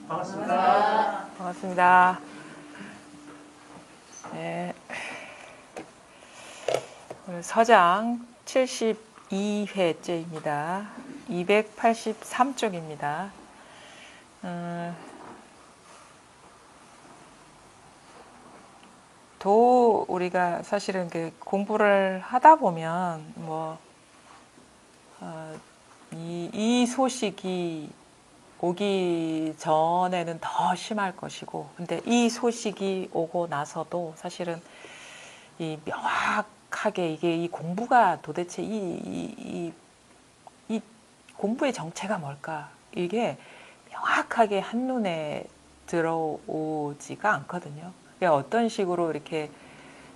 반갑습니다. 반갑습니다. 네. 오늘 서장 72회째입니다. 283쪽입니다. 우리가 사실은 그 공부를 하다 보면 이 소식이 오기 전에는 더 심할 것이고, 근데 이 소식이 오고 나서도 사실은 이 명확하게 이 공부가 도대체 이 공부의 정체가 뭘까? 이게 명확하게 한눈에 들어오지가 않거든요. 그러니까 어떤 식으로 이렇게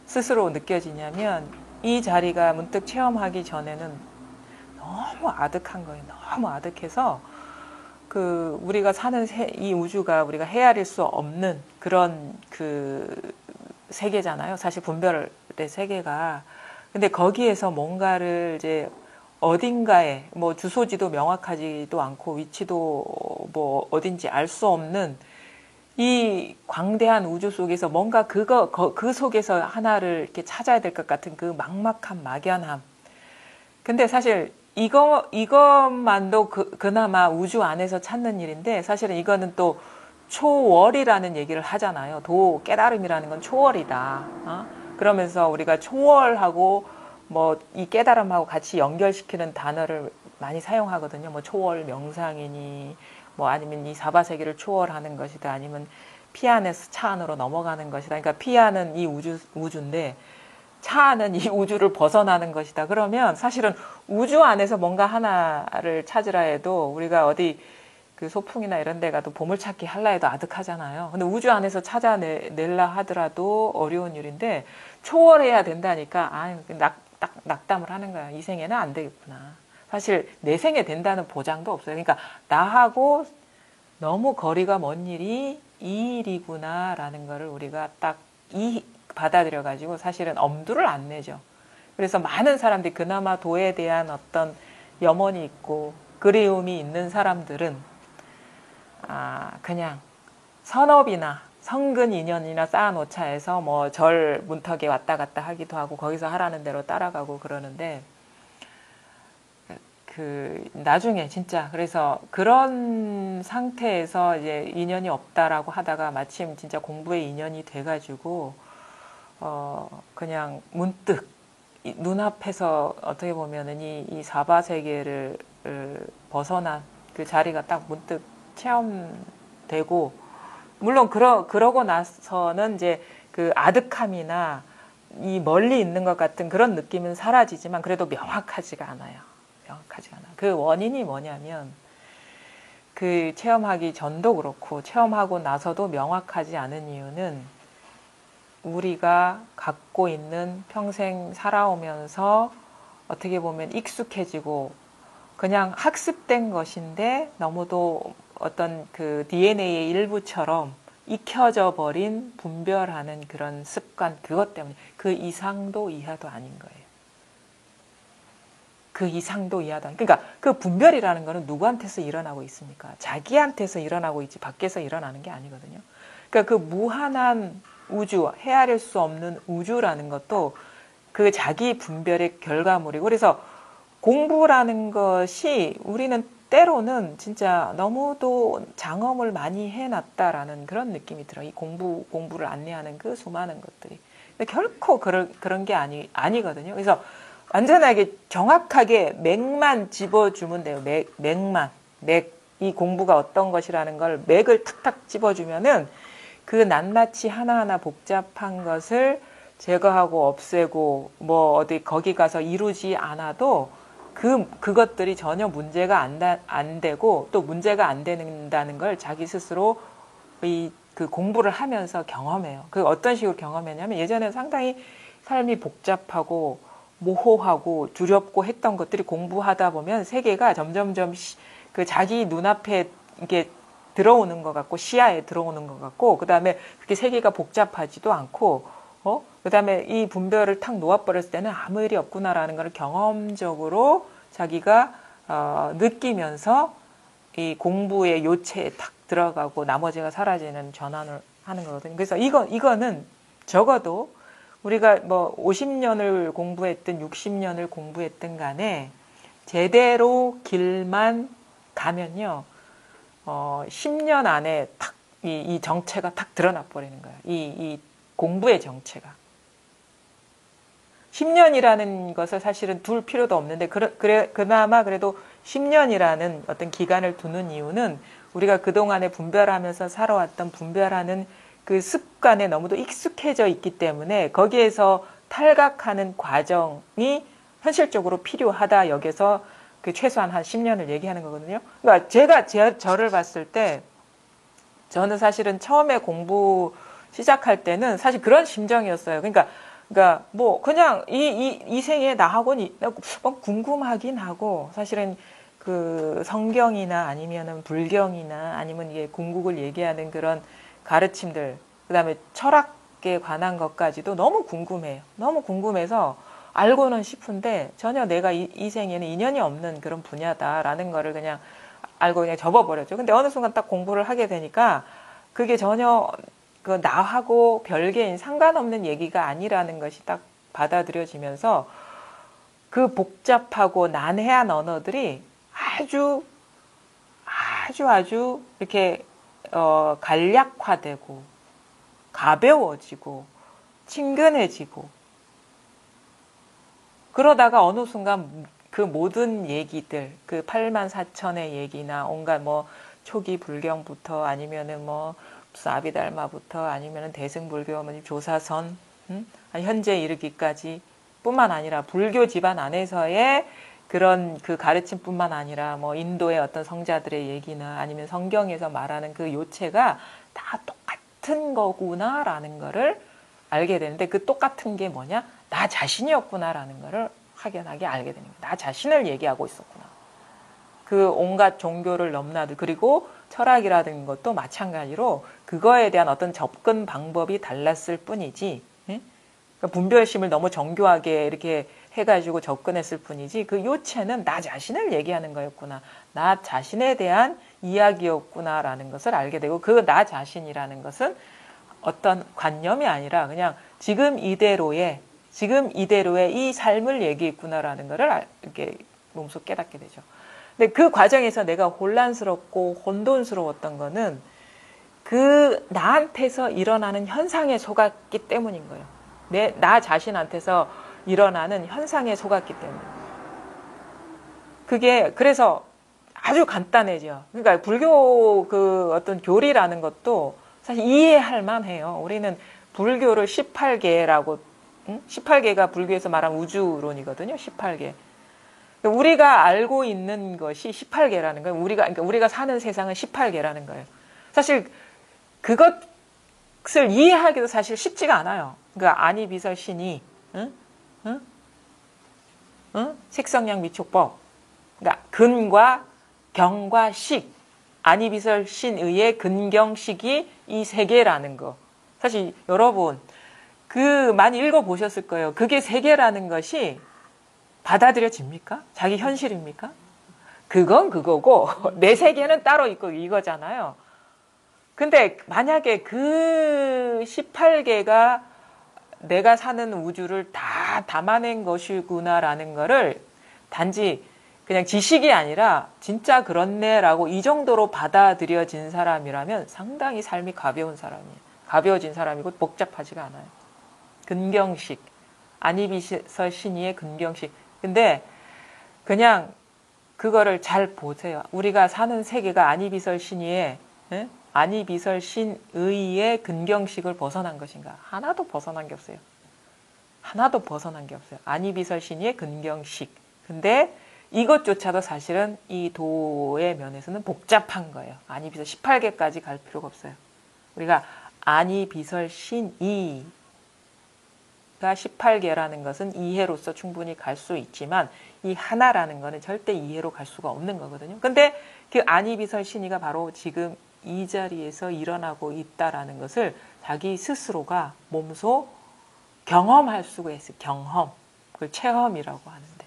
스스로 느껴지냐면, 이 자리가 문득 체험하기 전에는 너무 아득한 거예요. 너무 아득해서 우리가 사는 이 우주가 우리가 헤아릴 수 없는 그런 세계잖아요. 사실 분별의 세계가. 근데 거기에서 뭔가를 이제 어딘가에 주소지도 명확하지도 않고 위치도 어딘지 알 수 없는 이 광대한 우주 속에서 뭔가 그 속에서 하나를 이렇게 찾아야 될 것 같은 그 막막한 막연함. 근데 사실 이것만도 그나마 우주 안에서 찾는 일인데, 사실은 이거는 또 초월이라는 얘기를 하잖아요. 깨달음이라는 건 초월이다. 그러면서 우리가 초월하고 이 깨달음하고 같이 연결시키는 단어를 많이 사용하거든요. 초월 명상이니, 아니면 이 사바세계를 초월하는 것이다. 아니면 피 안에서 차 안으로 넘어가는 것이다. 그러니까 피 안은 이 우주인데, 차 안은 이 우주를 벗어나는 것이다. 그러면 사실은 우주 안에서 뭔가 하나를 찾으라 해도, 우리가 어디 소풍이나 이런 데 가도 보물찾기 할라 해도 아득하잖아요. 근데 우주 안에서 찾아내려 하더라도 어려운 일인데, 초월해야 된다니까 낙담을 하는 거야. 이 생에는 안 되겠구나. 사실 내 생에 된다는 보장도 없어요. 그러니까 나하고 너무 거리가 먼 일이 이 일이구나 라는 거를 우리가 딱 받아들여 가지고 사실은 엄두를 안 내죠. 그래서 많은 사람들이, 그나마 도에 대한 어떤 염원이 있고 그리움이 있는 사람들은 그냥 선업이나 성근 인연이나 쌓아놓자 해서 절 문턱에 왔다 갔다 하기도 하고 거기서 하라는 대로 따라가고 그러는데, 나중에 진짜 그래서 그런 상태에서 이제 인연이 없다라고 하다가 마침 진짜 공부에 인연이 돼가지고 그냥 문득 눈앞에서 어떻게 보면은 이 사바세계를 벗어난 그 자리가 딱 문득 체험되고, 물론 그러고 나서는 이제 그 아득함이나 이 멀리 있는 것 같은 그런 느낌은 사라지지만 그래도 명확하지가 않아요. 그 원인이 뭐냐면, 체험하기 전도 그렇고 체험하고 나서도 명확하지 않은 이유는, 우리가 갖고 있는 평생 살아오면서 어떻게 보면 익숙해지고 그냥 학습된 것인데, 너무도 어떤 DNA의 일부처럼 익혀져 버린 분별하는 그런 습관, 그것 때문에 그 이상도 이하도 아닌 거예요. 그 이상도 이하도 아닌. 그러니까 그 분별이라는 거는 누구한테서 일어나고 있습니까? 자기한테서 일어나고 있지 밖에서 일어나는 게 아니거든요. 그러니까 그 무한한 우주, 헤아릴 수 없는 우주라는 것도 그 자기 분별의 결과물이고, 그래서 공부라는 것이 우리는 때로는 진짜 너무도 장엄을 많이 해놨다라는 그런 느낌이 들어요. 이 공부를 안내하는 그 수많은 것들이. 근데 결코 그런 게 아니거든요. 그래서 완전하게 정확하게 맥만 집어주면 돼요. 맥만. 이 공부가 어떤 것이라는 걸 맥을 탁탁 집어주면은 그 낱낱이 하나하나 복잡한 것을 제거하고 없애고 어디 거기 가서 이루지 않아도 그것들이 전혀 문제가 안 되고, 또 문제가 안 된다는 걸 자기 스스로 그 공부를 하면서 경험해요. 어떤 식으로 경험했냐면, 예전에 상당히 삶이 복잡하고 모호하고 두렵고 했던 것들이 공부하다 보면 세계가 점점점 자기 눈앞에 이게 들어오는 것 같고, 시야에 들어오는 것 같고, 그 다음에 그렇게 세계가 복잡하지도 않고, 그 다음에 이 분별을 탁 놓아버렸을 때는 아무 일이 없구나라는 걸 경험적으로 자기가 느끼면서 이 공부의 요체에 탁 들어가고 나머지가 사라지는 전환을 하는 거거든요. 그래서 이거는 적어도 우리가 뭐 50년을 공부했든 60년을 공부했든 간에 제대로 길만 가면요, 10년 안에 탁 이 정체가 탁 드러나 버리는 거예요. 이 공부의 정체가. 10년이라는 것을 사실은 둘 필요도 없는데, 그나마 그래도 10년이라는 어떤 기간을 두는 이유는 우리가 그동안에 분별하면서 살아왔던 분별하는 그 습관에 너무도 익숙해져 있기 때문에 거기에서 탈각하는 과정이 현실적으로 필요하다 여기서 그 최소한 한 10년을 얘기하는 거거든요. 그러니까 저를 봤을 때 저는 사실은 처음에 공부 시작할 때는 사실 그런 심정이었어요. 그러니까 뭐 그냥 이 생에 나하고는 궁금하긴 하고, 사실은 그 성경이나 아니면은 불경이나 아니면 이게 궁극을 얘기하는 그런 가르침들, 그다음에 철학에 관한 것까지도 너무 궁금해요. 너무 궁금해서 알고는 싶은데 전혀 내가 이 생에는 인연이 없는 그런 분야다라는 거를 그냥 알고 그냥 접어버렸죠. 근데 어느 순간 딱 공부를 하게 되니까 그게 전혀 그 나하고 별개인 상관없는 얘기가 아니라는 것이 딱 받아들여지면서 그 복잡하고 난해한 언어들이 아주 이렇게 간략화되고 가벼워지고 친근해지고, 그러다가 어느 순간 그 모든 얘기들, 그 8만 4천의 얘기나 온갖 뭐 초기 불경부터 아니면은 뭐 무슨 아비달마부터 아니면은 대승불교, 조사선, 아니 현재 이르기까지 뿐만 아니라 불교 집안 안에서의 그런 그 가르침뿐만 아니라 뭐 인도의 어떤 성자들의 얘기나 아니면 성경에서 말하는 그 요체가 다 똑같은 거구나라는 거를 알게 되는데, 그 똑같은 게 뭐냐? 나 자신이었구나라는 거를 확연하게 알게 되는 거예요. 나 자신을 얘기하고 있었구나. 그 온갖 종교를 넘나들, 그리고 철학이라는 것도 마찬가지로 그거에 대한 어떤 접근 방법이 달랐을 뿐이지, 그러니까 분별심을 너무 정교하게 이렇게 해가지고 접근했을 뿐이지, 그 요체는 나 자신을 얘기하는 거였구나, 나 자신에 대한 이야기였구나라는 것을 알게 되고, 그 나 자신이라는 것은 어떤 관념이 아니라 그냥 지금 이대로의 이 삶을 얘기했구나라는 것을 이렇게 몸소 깨닫게 되죠. 근데 그 과정에서 내가 혼란스럽고 혼돈스러웠던 거는 그 나한테서 일어나는 현상에 속았기 때문인 거예요. 나 자신한테서 일어나는 현상에 속았기 때문에. 그게 그래서 아주 간단해져. 그러니까 불교 그 어떤 교리라는 것도 사실 이해할 만해요. 우리는 불교를 18개라고, 18개가 불교에서 말하는 우주론이거든요. 18개. 우리가 알고 있는 것이 18개라는 거예요. 그러니까 우리가 사는 세상은 18개라는 거예요. 사실 그것을 이해하기도 사실 쉽지가 않아요. 그러니까 아니비설신이, 색성량 미촉법, 그러니까 근과 경과 식, 아니비설신의의 근경식이 이 세 개라는 거. 사실 여러분 많이 읽어보셨을 거예요. 그게 세 개라는 것이 받아들여집니까? 자기 현실입니까? 그건 그거고 내 세계는 따로 있고 이거잖아요. 근데 만약에 그 18개가 내가 사는 우주를 다 담아낸 것이구나라는 거를 단지 그냥 지식이 아니라 진짜 그렇네라고 이 정도로 받아들여진 사람이라면 상당히 삶이 가벼워진 사람이고 복잡하지가 않아요. 근경식, 아니비설 신의의 근경식. 근데 그냥 그거를 잘 보세요. 우리가 사는 세계가 아니비설 신의의 근경식을 벗어난 것인가? 하나도 벗어난 게 없어요. 아니비설 신의의 근경식. 근데 이것조차도 사실은 이 도의 면에서는 복잡한 거예요. 아니비설 18개까지 갈 필요가 없어요. 우리가 아니비설 신의가 18개라는 것은 이해로서 충분히 갈 수 있지만 이 하나라는 것은 절대 이해로 갈 수가 없는 거거든요. 근데 그 아니비설 신의가 바로 지금 이 자리에서 일어나고 있다라는 것을 자기 스스로가 몸소 경험할 수가 있어요. 경험. 그걸 체험이라고 하는데.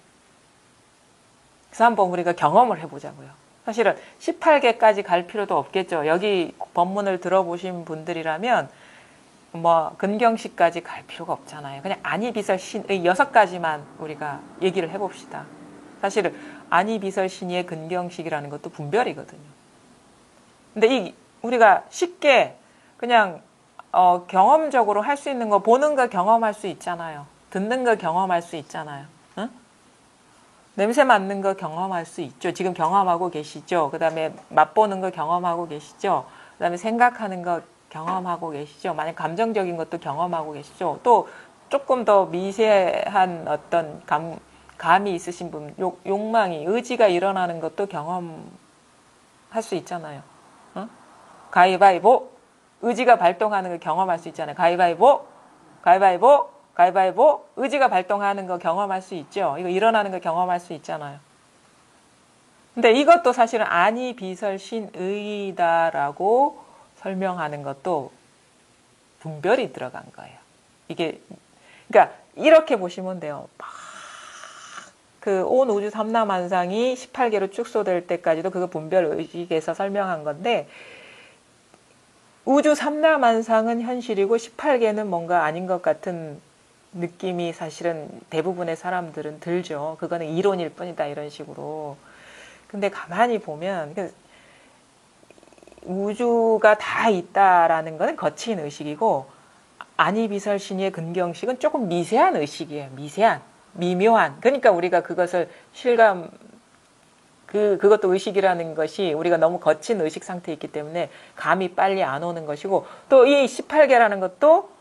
그래서 한번 우리가 경험을 해보자고요. 사실은 18개까지 갈 필요도 없겠죠. 여기 법문을 들어보신 분들이라면 뭐 근경식까지 갈 필요가 없잖아요. 그냥 안이비설신의 6가지만 우리가 얘기를 해봅시다. 사실은 안이비설신의 근경식이라는 것도 분별이거든요. 근데 우리가 쉽게 그냥 경험적으로 할 수 있는 거, 보는 거 경험할 수 있잖아요. 듣는 거 경험할 수 있잖아요. 응? 냄새 맡는 거 경험할 수 있죠. 지금 경험하고 계시죠. 그 다음에 맛보는 거 경험하고 계시죠. 그 다음에 생각하는 거 경험하고 계시죠. 만약 감정적인 것도 경험하고 계시죠. 또 조금 더 미세한 어떤 감이 있으신 분, 욕망이, 의지가 일어나는 것도 경험할 수 있잖아요. 응? 가위바위보, 의지가 발동하는 거 경험할 수 있잖아요. 가위바위보, 가위바위보, 가위바위보, 의지가 발동하는 거 경험할 수 있죠. 이거 일어나는 거 경험할 수 있잖아요. 근데 이것도 사실은 안이비설신의다라고 설명하는 것도 분별이 들어간 거예요. 이게, 그러니까 이렇게 보시면 돼요. 그 온 우주 삼라만상이 18개로 축소될 때까지도 그거 분별의식에서 설명한 건데, 우주 삼라만상은 현실이고 18개는 뭔가 아닌 것 같은 느낌이 사실은 대부분의 사람들은 들죠. 그거는 이론일 뿐이다 이런 식으로. 근데 가만히 보면 우주가 다 있다라는 것은 거친 의식이고, 안이비설신의 근경식은 조금 미세한 의식이에요. 미세한, 미묘한. 그러니까 우리가 그것을 실감, 그것도 의식이라는 것이 우리가 너무 거친 의식 상태에 있기 때문에 감이 빨리 안 오는 것이고, 또 이 18개라는 것도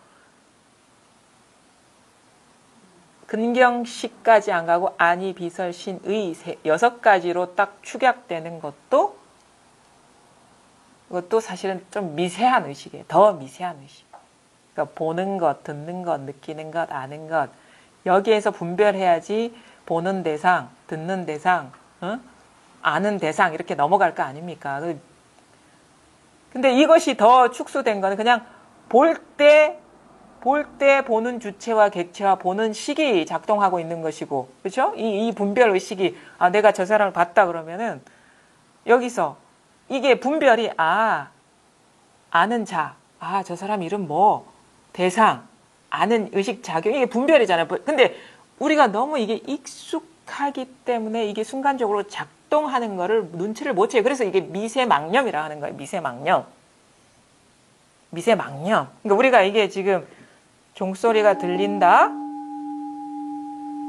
근경식까지 안 가고 안이비설신의 6가지로 딱 축약되는 것도, 그것도 사실은 좀 미세한 의식이에요. 더 미세한 의식. 그러니까 보는 것, 듣는 것, 느끼는 것, 아는 것, 여기에서 분별해야지 보는 대상, 듣는 대상, 아는 대상 이렇게 넘어갈 거 아닙니까? 근데 이것이 더 축소된 거는 그냥 볼 때 보는 주체와 객체와 보는 식이 작동하고 있는 것이고, 그렇죠? 이 분별 의식이, 내가 저 사람을 봤다 그러면은 여기서 이게 분별이, 아는 자, 저 사람 이름 뭐, 대상, 아는 의식 작용, 이게 분별이잖아요. 근데 우리가 너무 이게 익숙하기 때문에 이게 순간적으로 작동하는 거를 눈치를 못 채요. 그래서 이게 미세망념이라 하는 거예요. 미세망념. 미세망념. 그러니까 우리가 이게 지금 종소리가 들린다?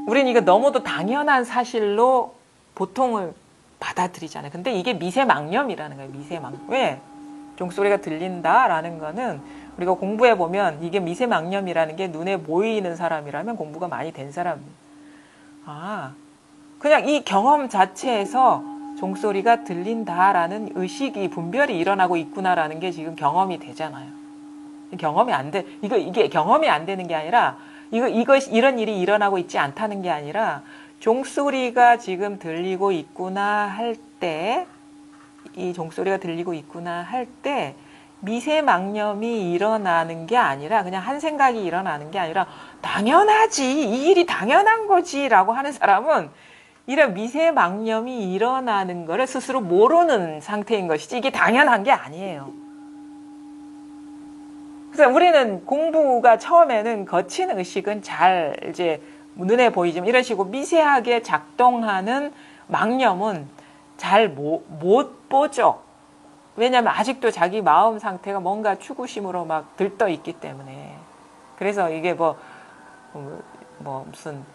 우린 이거 너무도 당연한 사실로 보통을 받아들이잖아요. 근데 이게 미세망념이라는 거예요. 미세망념. 왜? 종소리가 들린다라는 거는 우리가 공부해 보면 이게 미세망념이라는 게 눈에 보이는 사람이라면 공부가 많이 된 사람. 그냥 이 경험 자체에서 종소리가 들린다라는 의식이 분별이 일어나고 있구나라는 게 지금 경험이 되잖아요. 경험이 안 돼. 이게 경험이 안 되는 게 아니라 이런 일이 일어나고 있지 않다는 게 아니라 종소리가 지금 들리고 있구나 할 때, 이 종소리가 들리고 있구나 할 때 미세망념이 일어나는 게 아니라 그냥 한 생각이 일어나는 게 아니라 당연하지, 이 일이 당연한 거지 라고 하는 사람은 이런 미세망념이 일어나는 거를 스스로 모르는 상태인 것이지 이게 당연한 게 아니에요. 그래서 우리는 공부가 처음에는 거친 의식은 잘 이제 눈에 보이지만 이런 식으로 미세하게 작동하는 망념은 잘 못 보죠. 왜냐하면 아직도 자기 마음 상태가 뭔가 추구심으로 막 들떠 있기 때문에. 그래서 이게 무슨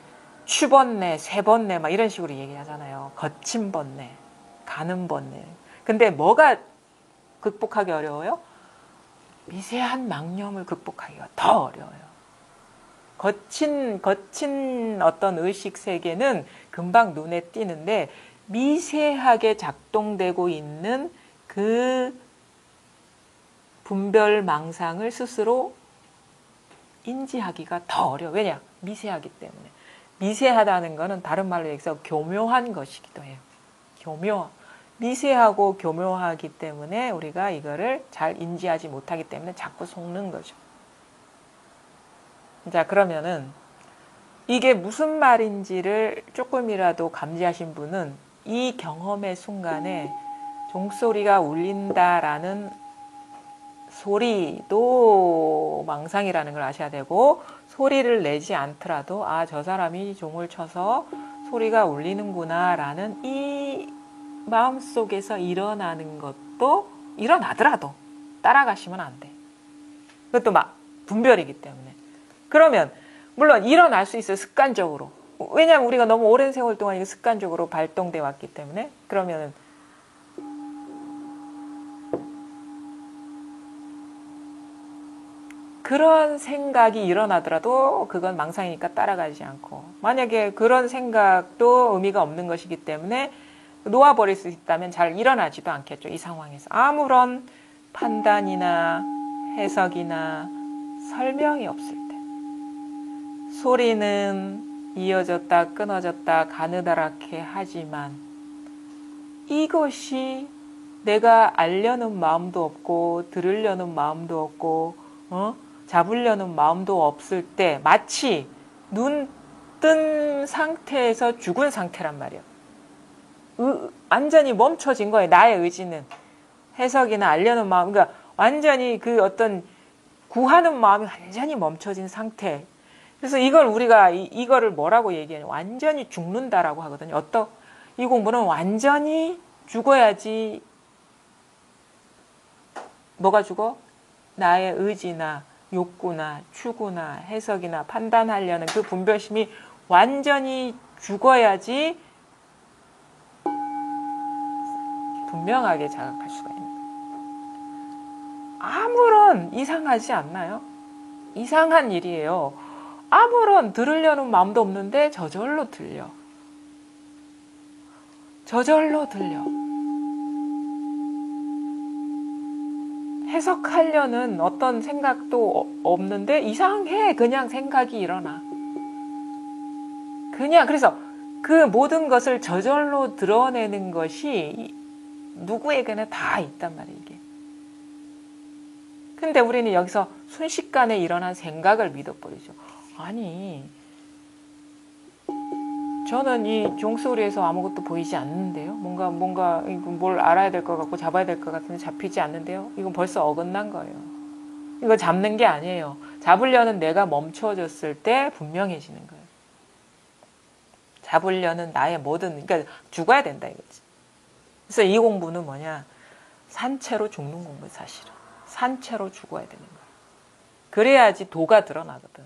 추번뇌, 쇠번뇌 막 이런 식으로 얘기하잖아요. 거친 번뇌, 가는 번뇌. 근데 뭐가 극복하기 어려워요? 미세한 망념을 극복하기가 더 어려워요. 거친 어떤 의식 세계는 금방 눈에 띄는데 미세하게 작동되고 있는 그 분별 망상을 스스로 인지하기가 더 어려워요. 왜냐? 미세하기 때문에. 미세하다는 것은 다른 말로 얘기해서 교묘한 것이기도 해요. 미세하고 교묘하기 때문에 우리가 이거를 잘 인지하지 못하기 때문에 자꾸 속는 거죠. 자, 그러면은 이게 무슨 말인지를 조금이라도 감지하신 분은 이 경험의 순간에 종소리가 울린다라는 소리도 망상이라는 걸 아셔야 되고, 소리를 내지 않더라도 아, 저 사람이 종을 쳐서 소리가 울리는구나 라는 이 마음속에서 일어나는 것도 일어나더라도 따라가시면 안 돼. 그것도 막 분별이기 때문에. 그러면 물론 일어날 수 있어요, 습관적으로. 왜냐하면 우리가 너무 오랜 세월 동안 이거 습관적으로 발동돼 왔기 때문에. 그러면은 그런 생각이 일어나더라도 그건 망상이니까 따라가지 않고, 만약에 그런 생각도 의미가 없는 것이기 때문에 놓아버릴 수 있다면 잘 일어나지도 않겠죠. 이 상황에서 아무런 판단이나 해석이나 설명이 없을 때. 소리는 이어졌다 끊어졌다 가느다랗게 하지만 이것이 내가 알려는 마음도 없고 들으려는 마음도 없고 잡으려는 마음도 없을 때 마치 눈 뜬 상태에서 죽은 상태란 말이에요. 완전히 멈춰진 거예요. 나의 의지는. 해석이나 알려는 마음, 그러니까 완전히 그 어떤 구하는 마음이 완전히 멈춰진 상태. 그래서 이걸 우리가 이거를 뭐라고 얘기해요? 완전히 죽는다라고 하거든요. 이 공부는 완전히 죽어야지. 뭐가 죽어? 나의 의지나 욕구나 추구나 해석이나 판단하려는 그 분별심이 완전히 죽어야지 분명하게 자각할 수가 있는 거예요. 아무런 이상하지 않나요? 이상한 일이에요. 아무런 들으려는 마음도 없는데 저절로 들려. 저절로 들려. 해석하려는 어떤 생각도 없는데 이상해. 그냥 생각이 일어나. 그냥 그래서 그 모든 것을 저절로 드러내는 것이 누구에게나 다 있단 말이에요. 이게. 근데 우리는 여기서 순식간에 일어난 생각을 믿어버리죠. 아니, 저는 이 종소리에서 아무것도 보이지 않는데요. 뭔가 뭘 알아야 될 것 같고 잡아야 될 것 같은데 잡히지 않는데요. 이건 벌써 어긋난 거예요. 이거 잡는 게 아니에요. 잡으려는 내가 멈춰졌을 때 분명해지는 거예요. 잡으려는 나의 모든, 그러니까 죽어야 된다 이거지. 그래서 이 공부는 뭐냐? 산채로 죽는 공부예요, 사실은. 산채로 죽어야 되는 거예요. 그래야지 도가 드러나거든.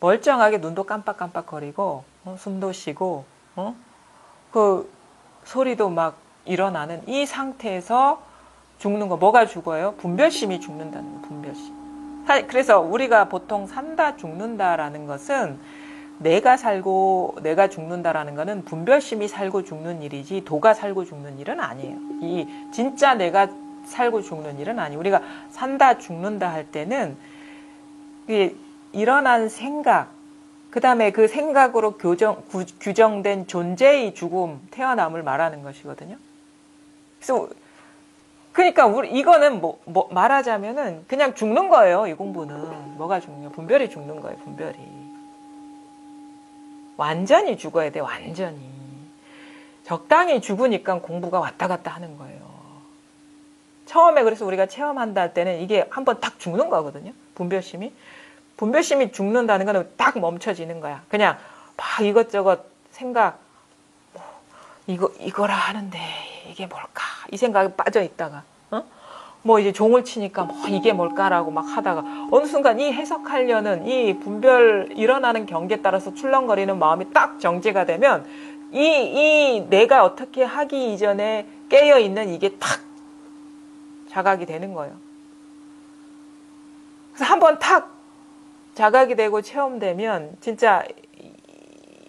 멀쩡하게 눈도 깜빡깜빡거리고 숨도 쉬고 그 소리도 막 일어나는 이 상태에서 죽는 거. 뭐가 죽어요? 분별심이 죽는다는 거예요. 분별심. 그래서 우리가 보통 산다 죽는다라는 것은 내가 살고 내가 죽는다라는 거는 분별심이 살고 죽는 일이지 도가 살고 죽는 일은 아니에요. 이 진짜 내가 살고 죽는 일은 아니에요. 우리가 산다 죽는다 할 때는 일어난 생각, 그 다음에 그 생각으로 규정된 존재의 죽음, 태어남을 말하는 것이거든요. 그래서 그러니까 이거는 말하자면은 그냥 죽는 거예요. 이 공부는. 뭐가 죽는 거예요? 분별이 죽는 거예요. 분별이. 완전히 죽어야 돼. 완전히. 적당히 죽으니까 공부가 왔다 갔다 하는 거예요. 처음에 그래서 우리가 체험한다 할 때는 이게 한번 딱 죽는 거거든요. 분별심이. 분별심이 죽는다는 거는 딱 멈춰지는 거야. 그냥 막 이것저것 생각, 이거라 하는데 이게 뭘까? 이 생각에 빠져 있다가, 이제 종을 치니까 이게 뭘까라고 막 하다가 어느 순간 이 해석하려는 이 분별 일어나는 경계에 따라서 출렁거리는 마음이 딱 정지가 되면 이 내가 어떻게 하기 이전에 깨어 있는 이게 탁 자각이 되는 거예요. 그래서 한번 탁 자각이 되고 체험되면 진짜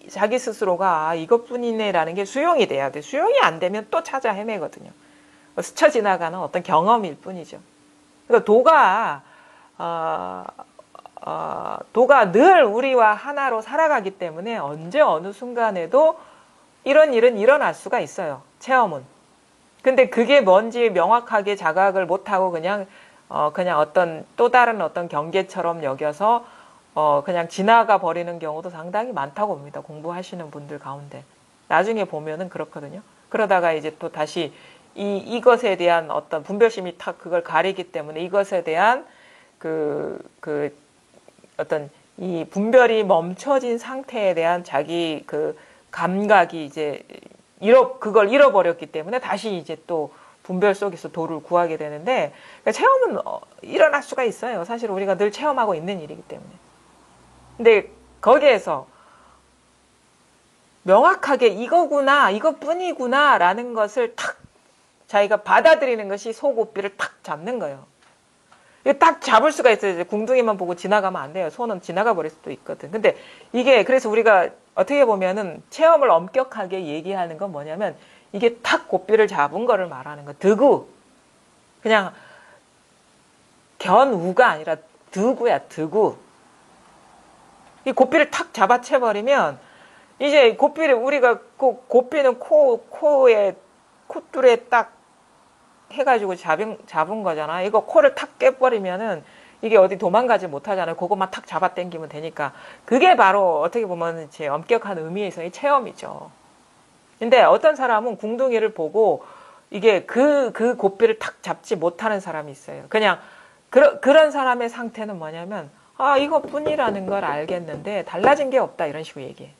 자기 스스로가 이것뿐이네라는 게 수용이 돼야 돼. 수용이 안 되면 또 찾아 헤매거든요. 스쳐 지나가는 어떤 경험일 뿐이죠. 그러니까 도가 늘 우리와 하나로 살아가기 때문에 언제 어느 순간에도 이런 일은 일어날 수가 있어요. 체험은. 근데 그게 뭔지 명확하게 자각을 못하고 그냥 어떤 또 다른 어떤 경계처럼 여겨서 그냥 지나가 버리는 경우도 상당히 많다고 봅니다. 공부하시는 분들 가운데. 나중에 보면은 그렇거든요. 그러다가 이제 또 다시 이것에 대한 어떤 분별심이 탁 그걸 가리기 때문에 이것에 대한 어떤 이 분별이 멈춰진 상태에 대한 자기 그 감각이 이제 그걸 잃어버렸기 때문에 다시 이제 또 분별 속에서 도를 구하게 되는데, 그러니까 체험은 일어날 수가 있어요. 사실 우리가 늘 체험하고 있는 일이기 때문에. 근데 거기에서 명확하게 이거구나, 이것뿐이구나 라는 것을 탁 자기가 받아들이는 것이 소고삐를 탁 잡는 거예요. 이게 딱 잡을 수가 있어요. 이제 궁둥이만 보고 지나가면 안 돼요. 손은 지나가 버릴 수도 있거든. 근데 이게 그래서 우리가 어떻게 보면은 체험을 엄격하게 얘기하는 건 뭐냐면 이게 탁 고삐를 잡은 거를 말하는 거. 드구. 그냥 견우가 아니라 드구야, 드구. 이 고삐를 탁 잡아채버리면 이제 고삐를 우리가 고삐는 코에 콧줄에 딱 해가지고 잡은 거잖아. 이거 코를 탁 깨버리면은 이게 어디 도망가지 못하잖아요. 그것만 탁 잡아 당기면 되니까. 그게 바로 어떻게 보면 제 엄격한 의미에서의 체험이죠. 근데 어떤 사람은 궁둥이를 보고 이게 그 고삐를 탁 잡지 못하는 사람이 있어요. 그냥 그런 사람의 상태는 뭐냐면 이것뿐이라는 걸 알겠는데 달라진 게 없다 이런 식으로 얘기해.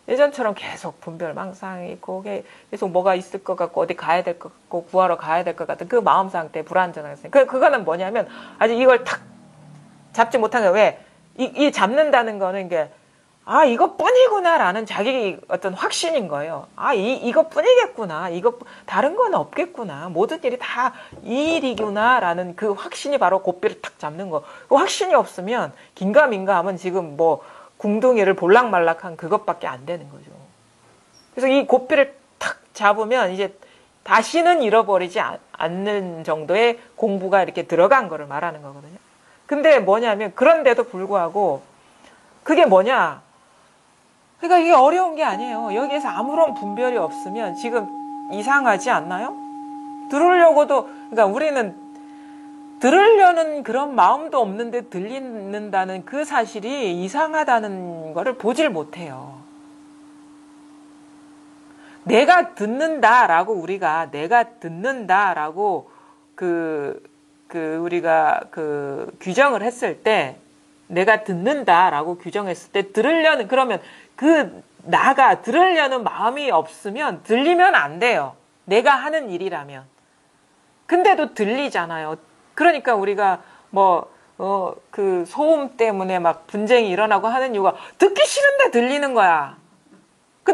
예전처럼 계속 분별망상이 있고 계속 뭐가 있을 것 같고 어디 가야 될 것 같고 구하러 가야 될 것 같은 그 마음 상태 불안정한 상태. 그거는 뭐냐면 아직 이걸 탁 잡지 못한 게 왜? 이 잡는다는 거는 이게 이것뿐이구나라는 자기 어떤 확신인 거예요. 이것뿐이겠구나. 다른 건 없겠구나. 모든 일이 다 이 일이구나라는 그 확신이 바로 고삐를 탁 잡는 거. 그 확신이 없으면 긴가민가하면 지금 뭐 궁둥이를 볼락말락한 그것밖에 안 되는 거죠. 그래서 이 고삐를 탁 잡으면 이제 다시는 잃어버리지 않는 정도의 공부가 이렇게 들어간 거를 말하는 거거든요. 근데 뭐냐면 그런데도 불구하고 그게 뭐냐? 그러니까 이게 어려운 게 아니에요. 여기에서 아무런 분별이 없으면 지금 이상하지 않나요? 그러니까 우리는 들으려는 그런 마음도 없는데 들리는다는 그 사실이 이상하다는 거를 보질 못해요. 내가 듣는다라고 우리가 규정을 했을 때, 내가 듣는다라고 규정했을 때 그러면 나가 들으려는 마음이 없으면 들리면 안 돼요. 내가 하는 일이라면. 근데도 들리잖아요. 그러니까 우리가 소음 때문에 막 분쟁이 일어나고 하는 이유가 듣기 싫은데 들리는 거야.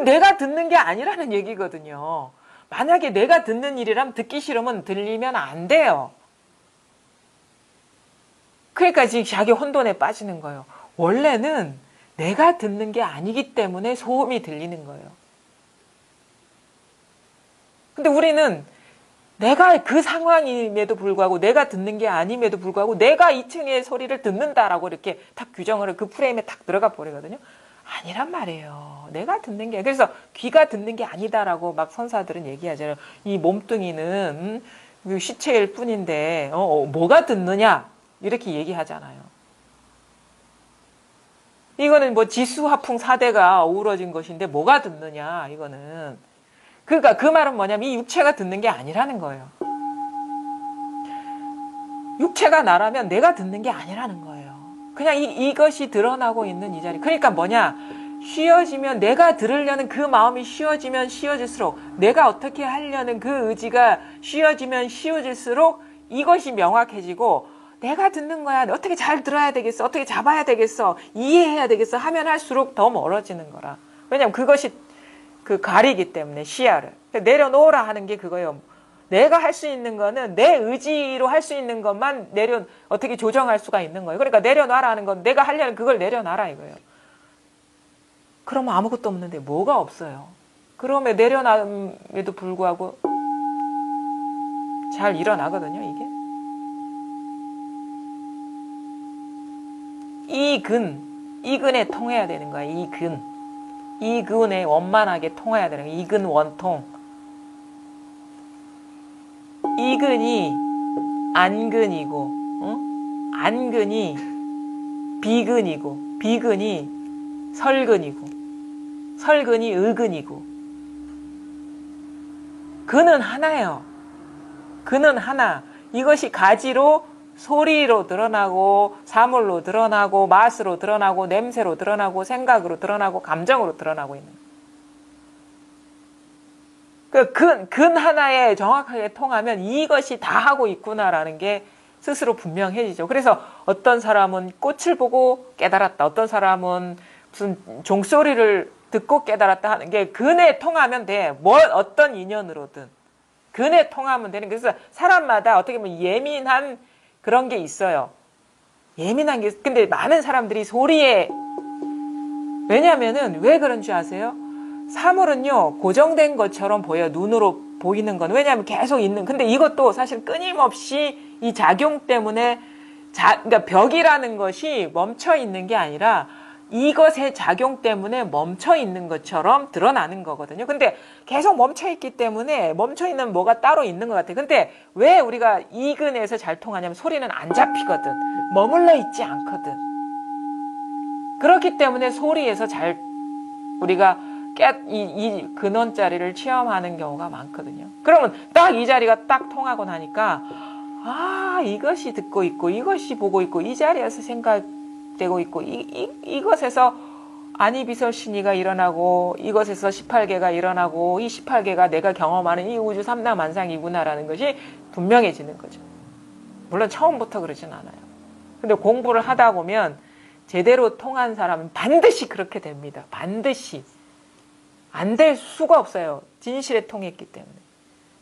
내가 듣는 게 아니라는 얘기거든요. 만약에 내가 듣는 일이라면 듣기 싫으면 들리면 안 돼요. 그러니까 지금 자기 혼돈에 빠지는 거예요. 원래는 내가 듣는 게 아니기 때문에 소음이 들리는 거예요. 근데 우리는 내가 그 상황임에도 불구하고 내가 듣는 게 아님에도 불구하고 내가 2층의 소리를 듣는다라고 이렇게 딱 규정을 그 프레임에 딱 들어가 버리거든요. 아니란 말이에요. 내가 듣는 게 그래서 귀가 듣는 게 아니다라고 막 선사들은 얘기하잖아요. 이 몸뚱이는 시체일 뿐인데 뭐가 듣느냐 이렇게 얘기하잖아요. 이거는 뭐 지수화풍 4대가 어우러진 것인데 뭐가 듣느냐 이거는. 그러니까 그 말은 뭐냐면 이 육체가 듣는 게 아니라는 거예요. 육체가 나라면 내가 듣는 게 아니라는 거예요. 그냥 이것이 드러나고 있는 이 자리. 그러니까 뭐냐? 쉬어지면 내가 들으려는 그 마음이 쉬어지면 쉬어질수록 내가 어떻게 하려는 그 의지가 쉬어지면 쉬어질수록 이것이 명확해지고 내가 듣는 거야. 어떻게 잘 들어야 되겠어. 어떻게 잡아야 되겠어. 이해해야 되겠어. 하면 할수록 더 멀어지는 거라. 왜냐면 그것이 가리기 때문에 시야를. 내려놓으라 하는 게 그거예요. 내가 할 수 있는 거는 내 의지로 할 수 있는 것만 어떻게 조정할 수가 있는 거예요. 그러니까 내려놔라 하는 건 내가 하려는 그걸 내려놔라 이거예요. 그러면 아무것도 없는데 뭐가 없어요. 그러면 내려남에도 불구하고 잘 일어나거든요, 이게. 이근에 통해야 되는 거야, 이근에 원만하게 통해야 되는 거야, 이근 원통. 이근이 안근이고, 안근이 비근이고, 비근이 설근이고, 설근이 의근이고. 그는 하나예요. 그는 하나. 이것이 가지로 소리로 드러나고 사물로 드러나고 맛으로 드러나고 냄새로 드러나고 생각으로 드러나고 감정으로 드러나고 있는 근 하나에 정확하게 통하면 이것이 다 하고 있구나라는 게 스스로 분명해지죠. 그래서 어떤 사람은 꽃을 보고 깨달았다. 어떤 사람은 무슨 종소리를 듣고 깨달았다 하는 게 근에 통하면 돼. 어떤 인연으로든. 근에 통하면 되는. 그래서 사람마다 어떻게 보면 예민한 그런 게 있어요. 예민한 게, 근데 많은 사람들이 소리에, 왜냐면은 왜 그런 줄 아세요? 사물은요, 고정된 것처럼 보여요. 눈으로 보이는 건. 왜냐하면 계속 있는, 근데 이것도 사실 끊임없이 이 작용 때문에, 그러니까 벽이라는 것이 멈춰 있는 게 아니라 이것의 작용 때문에 멈춰 있는 것처럼 드러나는 거거든요. 근데 계속 멈춰 있기 때문에 멈춰 있는 뭐가 따로 있는 것 같아요. 근데 왜 우리가 이근에서 잘 통하냐면 소리는 안 잡히거든. 머물러 있지 않거든. 그렇기 때문에 소리에서 잘 우리가 이 근원 자리를 체험하는 경우가 많거든요. 그러면 딱 이 자리가 딱 통하고 나니까 아, 이것이 듣고 있고 이것이 보고 있고 이 자리에서 생각되고 있고 이것에서 아니비설신이가 일어나고 이것에서 18개가 일어나고 이 18개가 내가 경험하는 이 우주 삼라만상이구나라는 것이 분명해지는 거죠. 물론 처음부터 그러진 않아요. 근데 공부를 하다 보면 제대로 통한 사람은 반드시 그렇게 됩니다. 반드시. 안 될 수가 없어요. 진실에 통했기 때문에.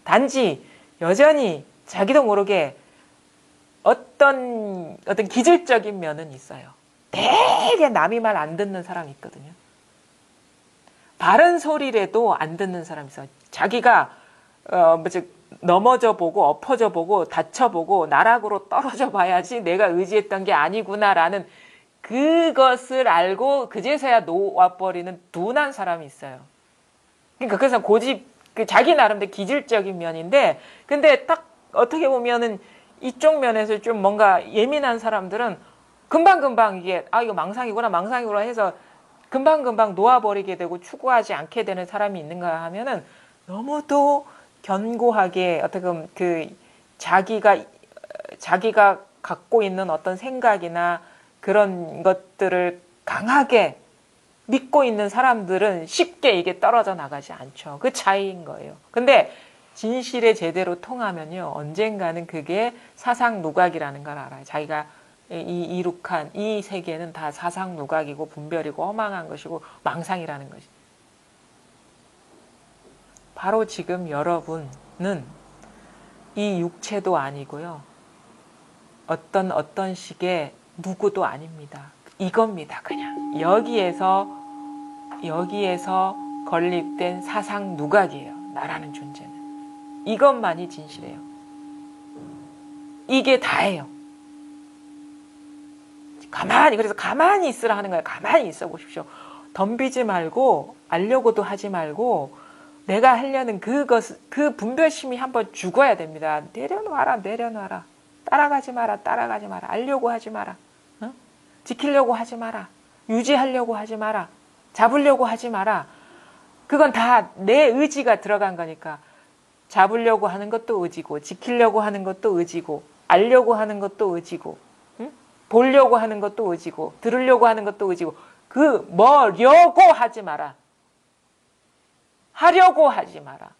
단지 여전히 자기도 모르게 어떤 기질적인 면은 있어요. 되게 남이 말 안 듣는 사람이 있거든요. 바른 소리라도 안 듣는 사람이 있어요. 자기가 넘어져 보고 엎어져 보고 다쳐 보고 나락으로 떨어져 봐야지 내가 의지했던 게 아니구나라는 그것을 알고 그제서야 놓아버리는 둔한 사람이 있어요. 그러니까 그래서 고집, 자기 나름대로 기질적인 면인데, 근데 딱 어떻게 보면은 이쪽 면에서 좀 뭔가 예민한 사람들은 금방금방 이게, 아, 이거 망상이구나 해서 금방금방 놓아버리게 되고 추구하지 않게 되는 사람이 있는가 하면은 너무도 견고하게 어떻게 보면 자기가 갖고 있는 어떤 생각이나 그런 것들을 강하게 믿고 있는 사람들은 쉽게 이게 떨어져 나가지 않죠. 그 차이인 거예요. 근데 진실에 제대로 통하면요, 언젠가는 그게 사상누각이라는 걸 알아요. 자기가 이룩한 이 세계는 다 사상누각이고 분별이고 허망한 것이고 망상이라는 것이. 바로 지금 여러분은 이 육체도 아니고요, 어떤 식의 누구도 아닙니다. 이겁니다. 그냥 여기에서 건립된 사상 누각이에요. 나라는 존재는. 이것만이 진실이에요. 이게 다예요. 그래서 가만히 있으라 하는 거예요. 가만히 있어 보십시오. 덤비지 말고 알려고도 하지 말고 내가 하려는 그 분별심이 한번 죽어야 됩니다. 내려놔라. 따라가지 마라. 알려고 하지 마라. 지키려고 하지 마라. 유지하려고 하지 마라. 잡으려고 하지 마라. 그건 다 내 의지가 들어간 거니까. 잡으려고 하는 것도 의지고, 지키려고 하는 것도 의지고, 알려고 하는 것도 의지고, 보려고 하는 것도 의지고, 들으려고 하는 것도 의지고, 뭐려고 하지 마라. 하려고 하지 마라.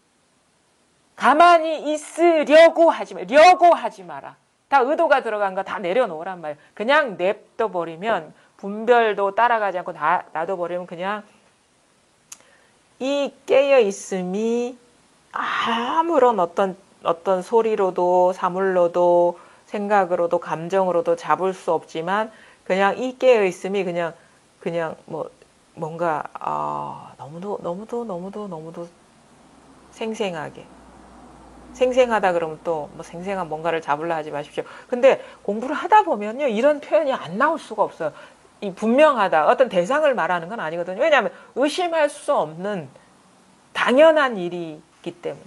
가만히 있으려고 하지 마라. 려고 하지 마라. 다 의도가 들어간 거 다 내려놓으란 말이에요. 그냥 냅둬버리면 분별도 따라가지 않고 다 놔둬버리면 그냥 이 깨어있음이 아무런 어떤 소리로도 사물로도 생각으로도 감정으로도 잡을 수 없지만 그냥 이 깨어있음이 그냥 뭔가 너무도 생생하다 그러면 또 뭐 생생한 뭔가를 잡으려 하지 마십시오. 근데 공부를 하다 보면요, 이런 표현이 안 나올 수가 없어요. 이 분명하다, 어떤 대상을 말하는 건 아니거든요. 왜냐하면 의심할 수 없는 당연한 일이기 때문에.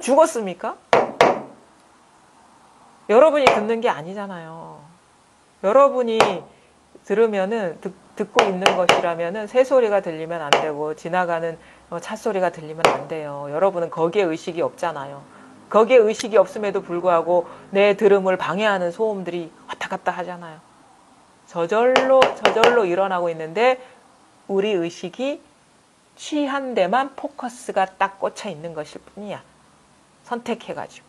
죽었습니까? 여러분이 듣는 게 아니잖아요. 여러분이 들으면은 듣고 있는 것이라면은 새소리가 들리면 안 되고 지나가는 찻소리가 들리면 안 돼요. 여러분은 거기에 의식이 없잖아요. 거기에 의식이 없음에도 불구하고 내 들음을 방해하는 소음들이 왔다 갔다 하잖아요. 저절로 일어나고 있는데 우리 의식이 취한 데만 포커스가 딱 꽂혀 있는 것일 뿐이야. 선택해가지고.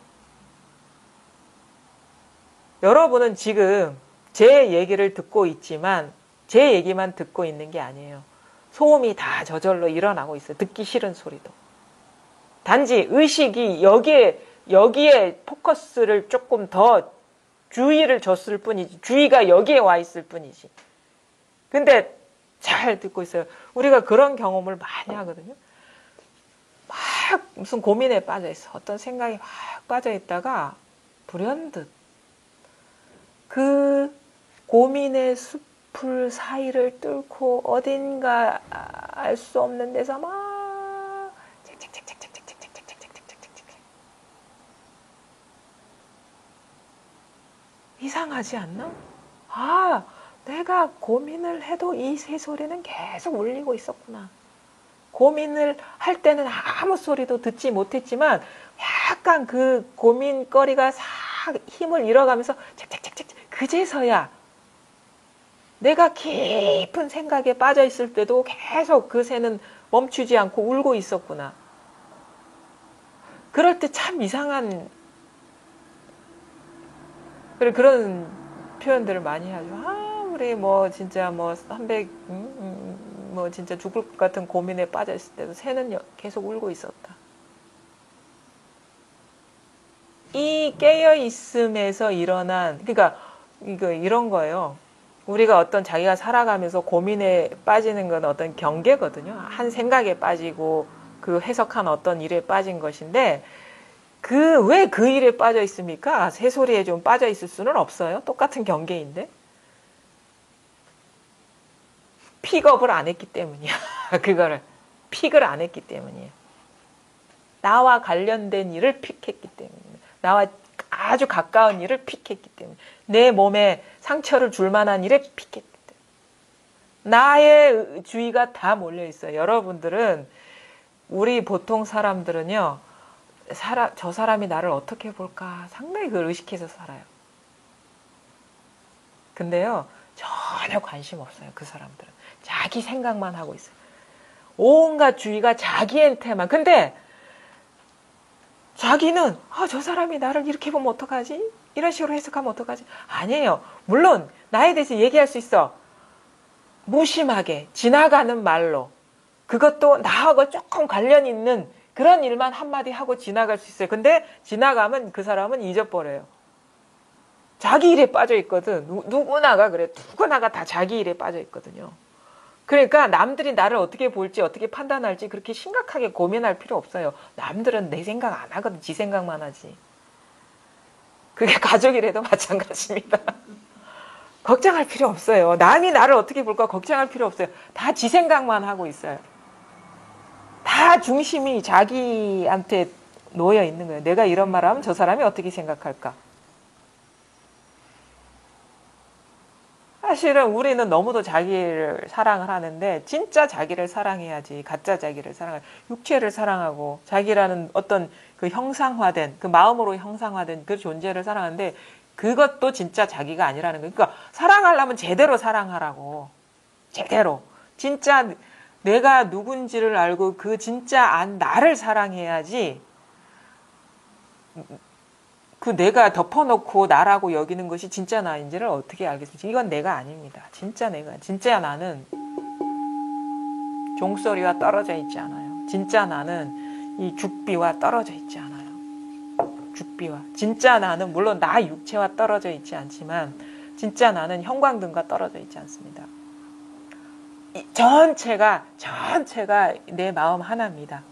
여러분은 지금 제 얘기를 듣고 있지만 제 얘기만 듣고 있는 게 아니에요. 소음이 다 저절로 일어나고 있어요. 듣기 싫은 소리도. 단지 의식이 여기에 포커스를 조금 더 주의를 줬을 뿐이지. 주의가 여기에 와 있을 뿐이지. 근데 잘 듣고 있어요. 우리가 그런 경험을 많이 하거든요. 막 무슨 고민에 빠져 있어. 어떤 생각이 막 빠져 있다가 불현듯 그 고민의 숲을 사이를 뚫고 어딘가 알 수 없는 데서 막 이상하지 않나? 아, 내가 고민을 해도 이 새소리는 계속 울리고 있었구나. 고민을 할 때는 아무 소리도 듣지 못했지만 약간 그 고민거리가 싹 힘을 잃어가면서 착착착착 그제서야 내가 깊은 생각에 빠져 있을 때도 계속 그 새는 멈추지 않고 울고 있었구나. 그럴 때 참 이상한 그런 표현들을 많이 하죠. 아, 우리 뭐 진짜 뭐 300, 뭐 진짜 죽을 것 같은 고민에 빠져 있을 때도 새는 계속 울고 있었다. 이 깨어 있음에서 일어난 그러니까 이런 거예요. 우리가 어떤 자기가 살아가면서 고민에 빠지는 건 어떤 경계거든요. 한 생각에 빠지고 그 해석한 어떤 일에 빠진 것인데 왜 그 일에 빠져 있습니까? 새소리에 좀 빠져 있을 수는 없어요. 똑같은 경계인데. 픽업을 안 했기 때문이야. 그거를. 픽을 안 했기 때문이에요. 나와 관련된 일을 픽했기 때문이에요. 나와 아주 가까운 일을 픽했기 때문에. 내 몸에 상처를 줄 만한 일에 픽했기 때문에. 나의 주의가 다 몰려 있어요. 여러분들은 우리 보통 사람들은요. 저 사람이 나를 어떻게 볼까 상당히 그걸 의식해서 살아요. 근데요. 전혀 관심 없어요. 그 사람들은. 자기 생각만 하고 있어요. 온갖 주의가 자기한테만. 근데 자기는 저 사람이 나를 이렇게 보면 어떡하지? 이런 식으로 해석하면 어떡하지? 아니에요. 물론 나에 대해서 얘기할 수 있어. 무심하게 지나가는 말로. 그것도 나하고 조금 관련 있는 그런 일만 한마디 하고 지나갈 수 있어요. 근데 지나가면 그 사람은 잊어버려요. 자기 일에 빠져 있거든. 누구나가 그래. 누구나가 다 자기 일에 빠져 있거든요. 그러니까 남들이 나를 어떻게 볼지 어떻게 판단할지 그렇게 심각하게 고민할 필요 없어요. 남들은 내 생각 안 하거든. 지 생각만 하지. 그게 가족이라도 마찬가지입니다. 걱정할 필요 없어요. 남이 나를 어떻게 볼까 걱정할 필요 없어요. 다 지 생각만 하고 있어요. 다 중심이 자기한테 놓여 있는 거예요. 내가 이런 말 하면 저 사람이 어떻게 생각할까? 사실은 우리는 너무도 자기를 사랑을 하는데 진짜 자기를 사랑해야지. 가짜 자기를 사랑하고 육체를 사랑하고 자기라는 어떤 그 형상화된 그 마음으로 형상화된 그 존재를 사랑하는데 그것도 진짜 자기가 아니라는 거예요. 그러니까 사랑하려면 제대로 사랑하라고. 제대로. 진짜 내가 누군지를 알고 그 진짜 나를 사랑해야지 그 내가 덮어놓고 나라고 여기는 것이 진짜 나인지를 어떻게 알겠습니까? 이건 내가 아닙니다. 진짜 나는 종소리와 떨어져 있지 않아요. 진짜 나는 이 죽비와 떨어져 있지 않아요. 죽비와. 진짜 나는 물론 나 육체와 떨어져 있지 않지만 진짜 나는 형광등과 떨어져 있지 않습니다. 전체가 내 마음 하나입니다.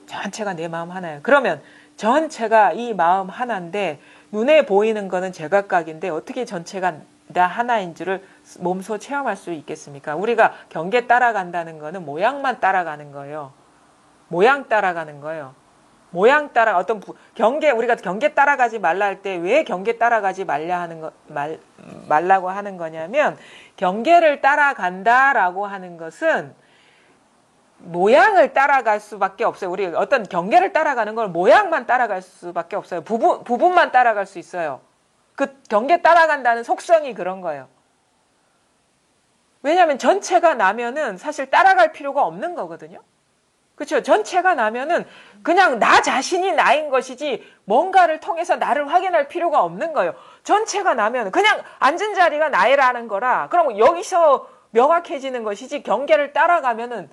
전체가 내 마음 하나예요. 그러면 전체가 이 마음 하나인데 눈에 보이는 거는 제각각인데 어떻게 전체가 나 하나인지를 몸소 체험할 수 있겠습니까? 우리가 경계 따라간다는 거는 모양만 따라가는 거예요. 모양 따라가는 거예요. 모양 따라 경계 우리가 경계 따라가지 말라 할 때 왜 경계 따라가지 말라고 하는 거냐면 경계를 따라간다라고 하는 것은 모양을 따라갈 수밖에 없어요. 우리 어떤 경계를 따라가는 걸 모양만 따라갈 수밖에 없어요. 부분만 따라갈 수 있어요. 그 경계 따라간다는 속성이 그런 거예요. 왜냐하면 전체가 나면은 사실 따라갈 필요가 없는 거거든요. 그렇죠? 전체가 나면은 그냥 나 자신이 나인 것이지 뭔가를 통해서 나를 확인할 필요가 없는 거예요. 전체가 나면 그냥 앉은 자리가 나라는 거라. 그럼 여기서 명확해지는 것이지 경계를 따라가면은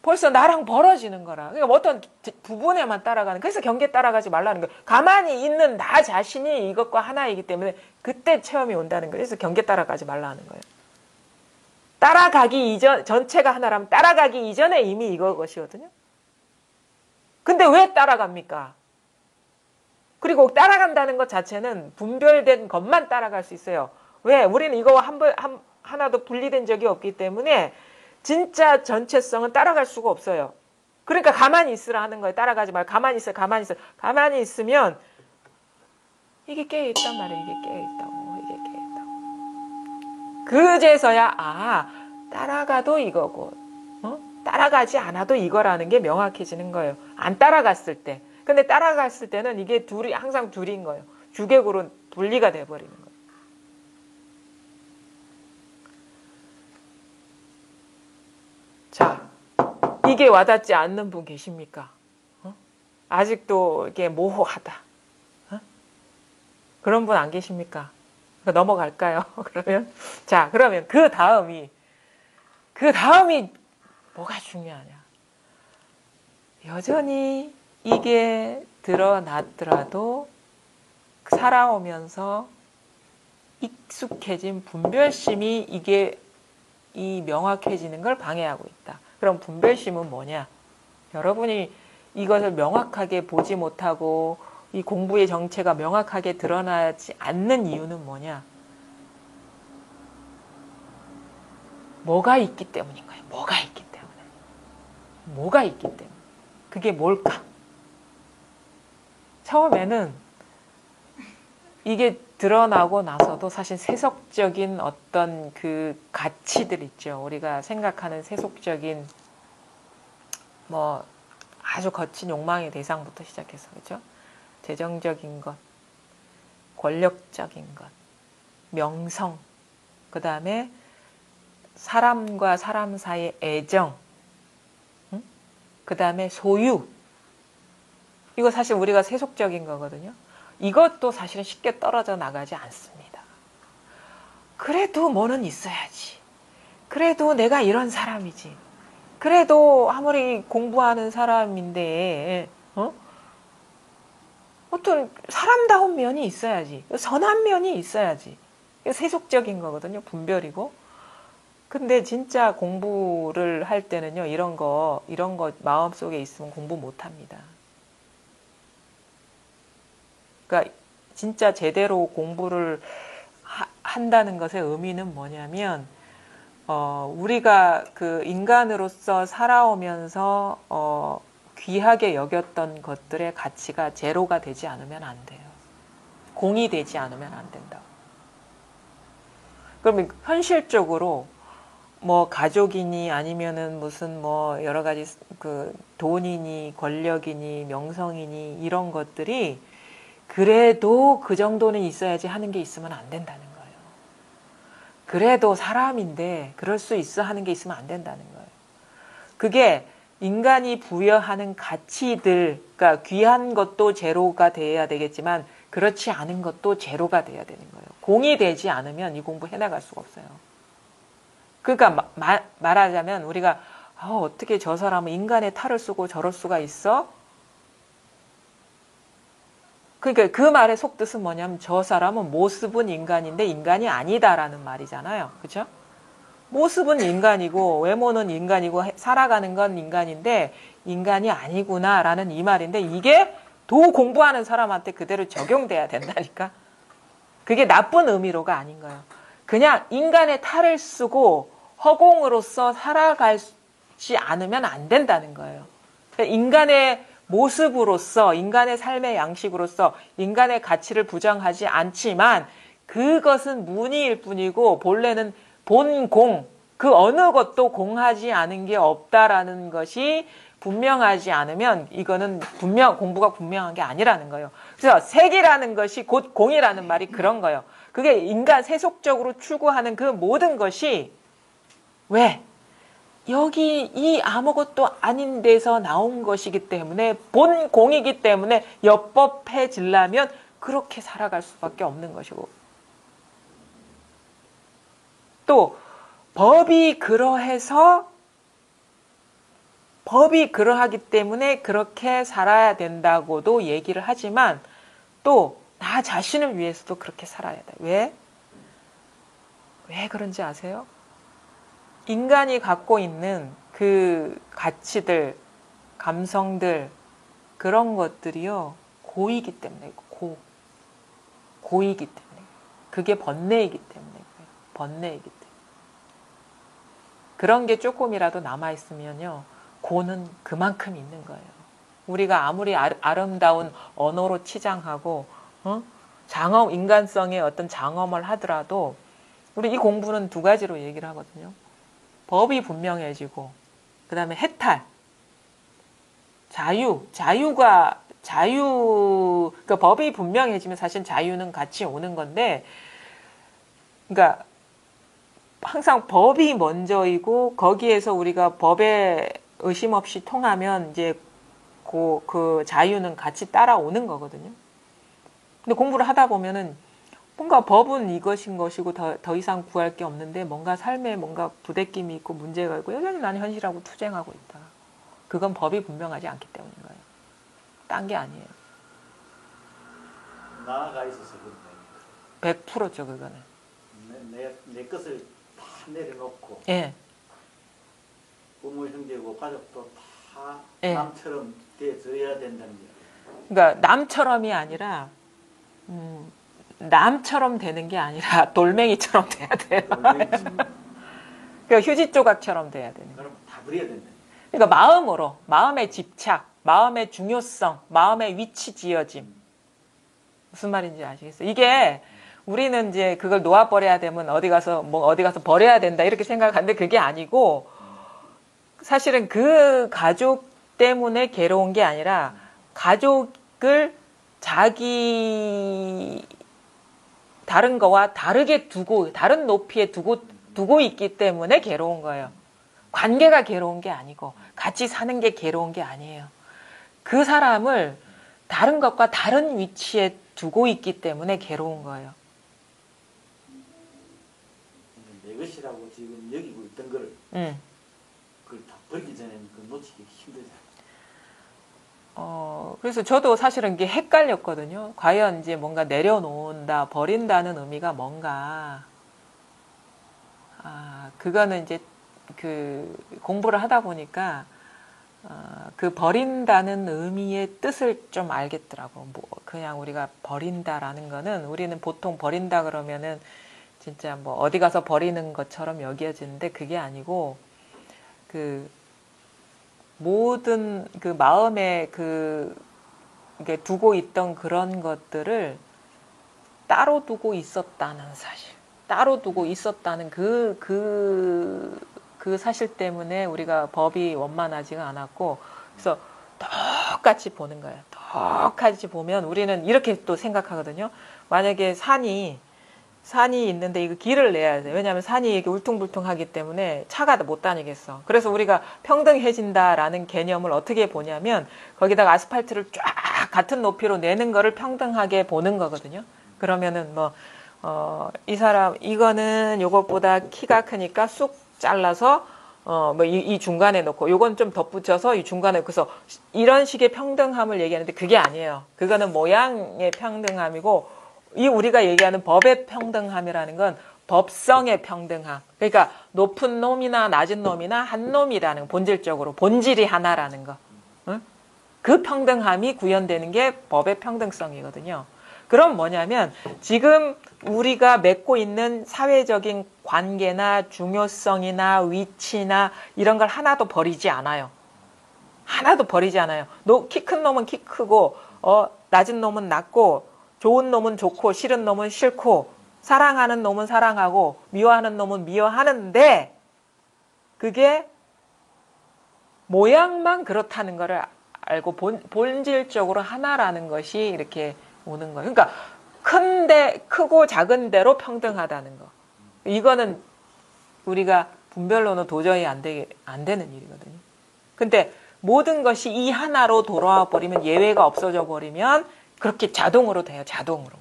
벌써 나랑 벌어지는 거라. 그러니까 어떤 부분에만 따라가는. 그래서 경계 따라가지 말라는 거예요. 가만히 있는 나 자신이 이것과 하나이기 때문에 그때 체험이 온다는 거예요. 그래서 경계 따라가지 말라는 거예요. 따라가기 이전, 전체가 하나라면 따라가기 이전에 이미 이것이거든요. 근데 왜 따라갑니까? 그리고 따라간다는 것 자체는 분별된 것만 따라갈 수 있어요. 왜? 우리는 이거 하나도 분리된 적이 없기 때문에 진짜 전체성은 따라갈 수가 없어요. 그러니까 가만히 있으라 하는 거예요. 따라가지 말고 가만히 있어, 가만히 있어. 가만히 있으면 이게 깨어있단 말이에요. 이게 깨어있다고. 이게 깨어있다고. 그제서야 따라가도 이거고 따라가지 않아도 이거라는 게 명확해지는 거예요. 안 따라갔을 때. 근데 따라갔을 때는 이게 항상 둘인 거예요. 주객으로 분리가 돼버리는 거예요. 자, 이게 와닿지 않는 분 계십니까? 아직도 이게 모호하다. 그런 분 안 계십니까? 넘어갈까요? 그러면 자, 그러면 그 다음이 뭐가 중요하냐? 여전히 이게 드러났더라도 살아오면서 익숙해진 분별심이 이 명확해지는 걸 방해하고 있다. 그럼 분별심은 뭐냐? 여러분이 이것을 명확하게 보지 못하고 이 공부의 정체가 명확하게 드러나지 않는 이유는 뭐냐? 뭐가 있기 때문인 거예요. 뭐가 있기 때문에. 뭐가 있기 때문에. 그게 뭘까? 처음에는 이게 드러나고 나서도 사실 세속적인 어떤 그 가치들 있죠. 우리가 생각하는 세속적인 아주 거친 욕망의 대상부터 시작해서 그렇죠? 재정적인 것, 권력적인 것, 명성, 그 다음에 사람과 사람 사이의 애정, 그 다음에 소유. 이거 사실 우리가 세속적인 거거든요. 이것도 사실은 쉽게 떨어져 나가지 않습니다. 그래도 뭐는 있어야지. 그래도 내가 이런 사람이지. 그래도 아무리 공부하는 사람인데 어떤 사람다운 면이 있어야지. 선한 면이 있어야지. 이거 세속적인 거거든요. 분별이고. 근데 진짜 공부를 할 때는요. 이런 거 마음속에 있으면 공부 못 합니다. 그러니까 진짜 제대로 공부를 한다는 것의 의미는 뭐냐면 우리가 그 인간으로서 살아오면서 귀하게 여겼던 것들의 가치가 제로가 되지 않으면 안 돼요. 공이 되지 않으면 안 된다. 그러면 현실적으로 가족이니 아니면은 무슨 여러 가지 그 돈이니 권력이니 명성이니 이런 것들이 그래도 그 정도는 있어야지 하는 게 있으면 안 된다는 거예요. 그래도 사람인데 그럴 수 있어 하는 게 있으면 안 된다는 거예요. 그게 인간이 부여하는 가치들, 그러니까 귀한 것도 제로가 돼야 되겠지만 그렇지 않은 것도 제로가 돼야 되는 거예요. 공이 되지 않으면 이 공부 해나갈 수가 없어요. 그러니까 말하자면 우리가 어떻게 저 사람은 인간의 탈을 쓰고 저럴 수가 있어? 그러니까 그 말의 속뜻은 뭐냐면 저 사람은 모습은 인간인데 인간이 아니다라는 말이잖아요. 그렇죠? 모습은 인간이고 외모는 인간이고 살아가는 건 인간인데 인간이 아니구나라는 이 말인데 이게 도 공부하는 사람한테 그대로 적용돼야 된다니까. 그게 나쁜 의미로가 아닌 거예요. 그냥 인간의 탈을 쓰고 허공으로서 살아가지 않으면 안 된다는 거예요. 인간의 모습으로서, 인간의 삶의 양식으로서 인간의 가치를 부정하지 않지만 그것은 문의일 뿐이고 본래는 본공, 그 어느 것도 공하지 않은 게 없다라는 것이 분명하지 않으면 이거는 공부가 분명한 게 아니라는 거예요. 그래서 색이라는 것이 곧 공이라는 말이 그런 거예요. 그게 인간 세속적으로 추구하는 그 모든 것이 왜? 여기 이 아무것도 아닌 데서 나온 것이기 때문에 본 공이기 때문에 엽법해지려면 그렇게 살아갈 수밖에 없는 것이고 또 법이 그러하기 때문에 그렇게 살아야 된다고도 얘기를 하지만 또 나 자신을 위해서도 그렇게 살아야 돼. 왜? 왜 그런지 아세요? 인간이 갖고 있는 그 가치들, 감성들, 그런 것들이요, 고이기 때문에, 고이기 때문에. 그게 번뇌이기 때문에, 번뇌이기 때문에. 그런 게 조금이라도 남아있으면요, 고는 그만큼 있는 거예요. 우리가 아무리 아름다운 언어로 치장하고, 인간성의 어떤 장엄을 하더라도, 우리 이 공부는 두 가지로 얘기를 하거든요. 법이 분명해지고 그 다음에 해탈, 그러니까 법이 분명해지면 사실 자유는 같이 오는 건데 그러니까 항상 법이 먼저이고 거기에서 우리가 법에 의심 없이 통하면 이제 그 자유는 같이 따라오는 거거든요. 근데 공부를 하다 보면은 뭔가 법은 이것인 것이고 더 이상 구할 게 없는데 뭔가 삶에 뭔가 부대낌이 있고 문제가 있고 여전히 나는 현실하고 투쟁하고 있다. 그건 법이 분명하지 않기 때문인 거예요. 딴 게 아니에요. 나아가 있어서 그런 거예요. 100%죠, 그거는. 내 것을 다 내려놓고 예. 부모, 형제고 가족도 다 예. 남처럼 돼줘야 된다는 거예요. 그러니까 남처럼이 아니라 남처럼 되는 게 아니라 돌멩이처럼 돼야 돼요. 그러니까 휴지 조각처럼 돼야 되는 거예요. 그럼 다 버려야 된다. 그러니까 마음으로, 마음의 집착, 마음의 중요성, 마음의 위치 지어짐. 무슨 말인지 아시겠어요? 이게 우리는 이제 그걸 놓아버려야 되면 어디 가서 버려야 된다 이렇게 생각하는데 그게 아니고 사실은 그 가족 때문에 괴로운 게 아니라 가족을 자기 다른 거와 다르게 두고 다른 높이에 두고 있기 때문에 괴로운 거예요. 관계가 괴로운 게 아니고 같이 사는 게 괴로운 게 아니에요. 그 사람을 다른 것과 다른 위치에 두고 있기 때문에 괴로운 거예요. 내 것이라고 지금 여기고 있던 거를 그걸 다 버리기 전에는 그 놓치기 힘들잖아요. 그래서 저도 사실은 이게 헷갈렸거든요. 과연 이제 뭔가 내려놓는다, 버린다는 의미가 뭔가. 그거는 이제 그 공부를 하다 보니까 그 버린다는 의미의 뜻을 좀 알겠더라고. 뭐 그냥 우리가 버린다라는 거는 우리는 보통 버린다 그러면은 진짜 뭐 어디 가서 버리는 것처럼 여겨지는데 그게 아니고 그 모든 그 마음에 이게 두고 있던 그런 것들을 따로 두고 있었다는 사실. 따로 두고 있었다는 그 사실 때문에 우리가 법이 원만하지가 않았고, 그래서 똑같이 보는 거예요. 똑같이 보면 우리는 이렇게 또 생각하거든요. 만약에 산이 있는데 이거 길을 내야 돼. 왜냐하면 산이 이렇게 울퉁불퉁하기 때문에 차가 못 다니겠어. 그래서 우리가 평등해진다라는 개념을 어떻게 보냐면 거기다가 아스팔트를 쫙 같은 높이로 내는 거를 평등하게 보는 거거든요. 그러면은 이 사람 이거는 요것보다 키가 크니까 쑥 잘라서 이 중간에 놓고 요건 좀 덧붙여서 이 중간에 그래서 이런 식의 평등함을 얘기하는데 그게 아니에요. 그거는 모양의 평등함이고 이 우리가 얘기하는 법의 평등함이라는 건 법성의 평등함. 그러니까 높은 놈이나 낮은 놈이나 한 놈이라는 본질적으로 본질이 하나라는 거. 응? 그 평등함이 구현되는 게 법의 평등성이거든요. 그럼 뭐냐면 지금 우리가 맺고 있는 사회적인 관계나 중요성이나 위치나 이런 걸 하나도 버리지 않아요. 하나도 버리지 않아요. 키 큰 놈은 키 크고 낮은 놈은 낮고 좋은 놈은 좋고 싫은 놈은 싫고 사랑하는 놈은 사랑하고 미워하는 놈은 미워하는데 그게 모양만 그렇다는 거를 알고 본질적으로 하나라는 것이 이렇게 오는 거예요. 그러니까 크고 작은 대로 평등하다는 거. 이거는 우리가 분별로는 도저히 안 되는 일이거든요. 근데 모든 것이 이 하나로 돌아와 버리면, 예외가 없어져 버리면 그렇게 자동으로 돼요. 자동으로.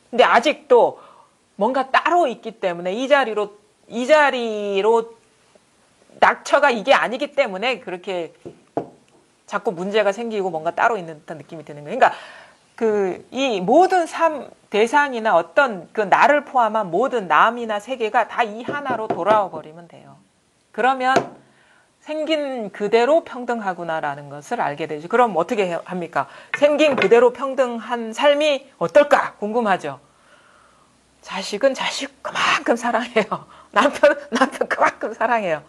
근데 아직도 뭔가 따로 있기 때문에 이 자리로 낙처가 이게 아니기 때문에 그렇게 자꾸 문제가 생기고 뭔가 따로 있는 듯한 느낌이 드는 거예요. 그러니까 이 모든 대상이나 어떤 그 나를 포함한 모든 남이나 세계가 다 이 하나로 돌아와 버리면 돼요. 그러면 생긴 그대로 평등하구나라는 것을 알게 되죠. 그럼 어떻게 합니까? 생긴 그대로 평등한 삶이 어떨까? 궁금하죠. 자식은 자식 그만큼 사랑해요. 남편은 남편 그만큼 사랑해요.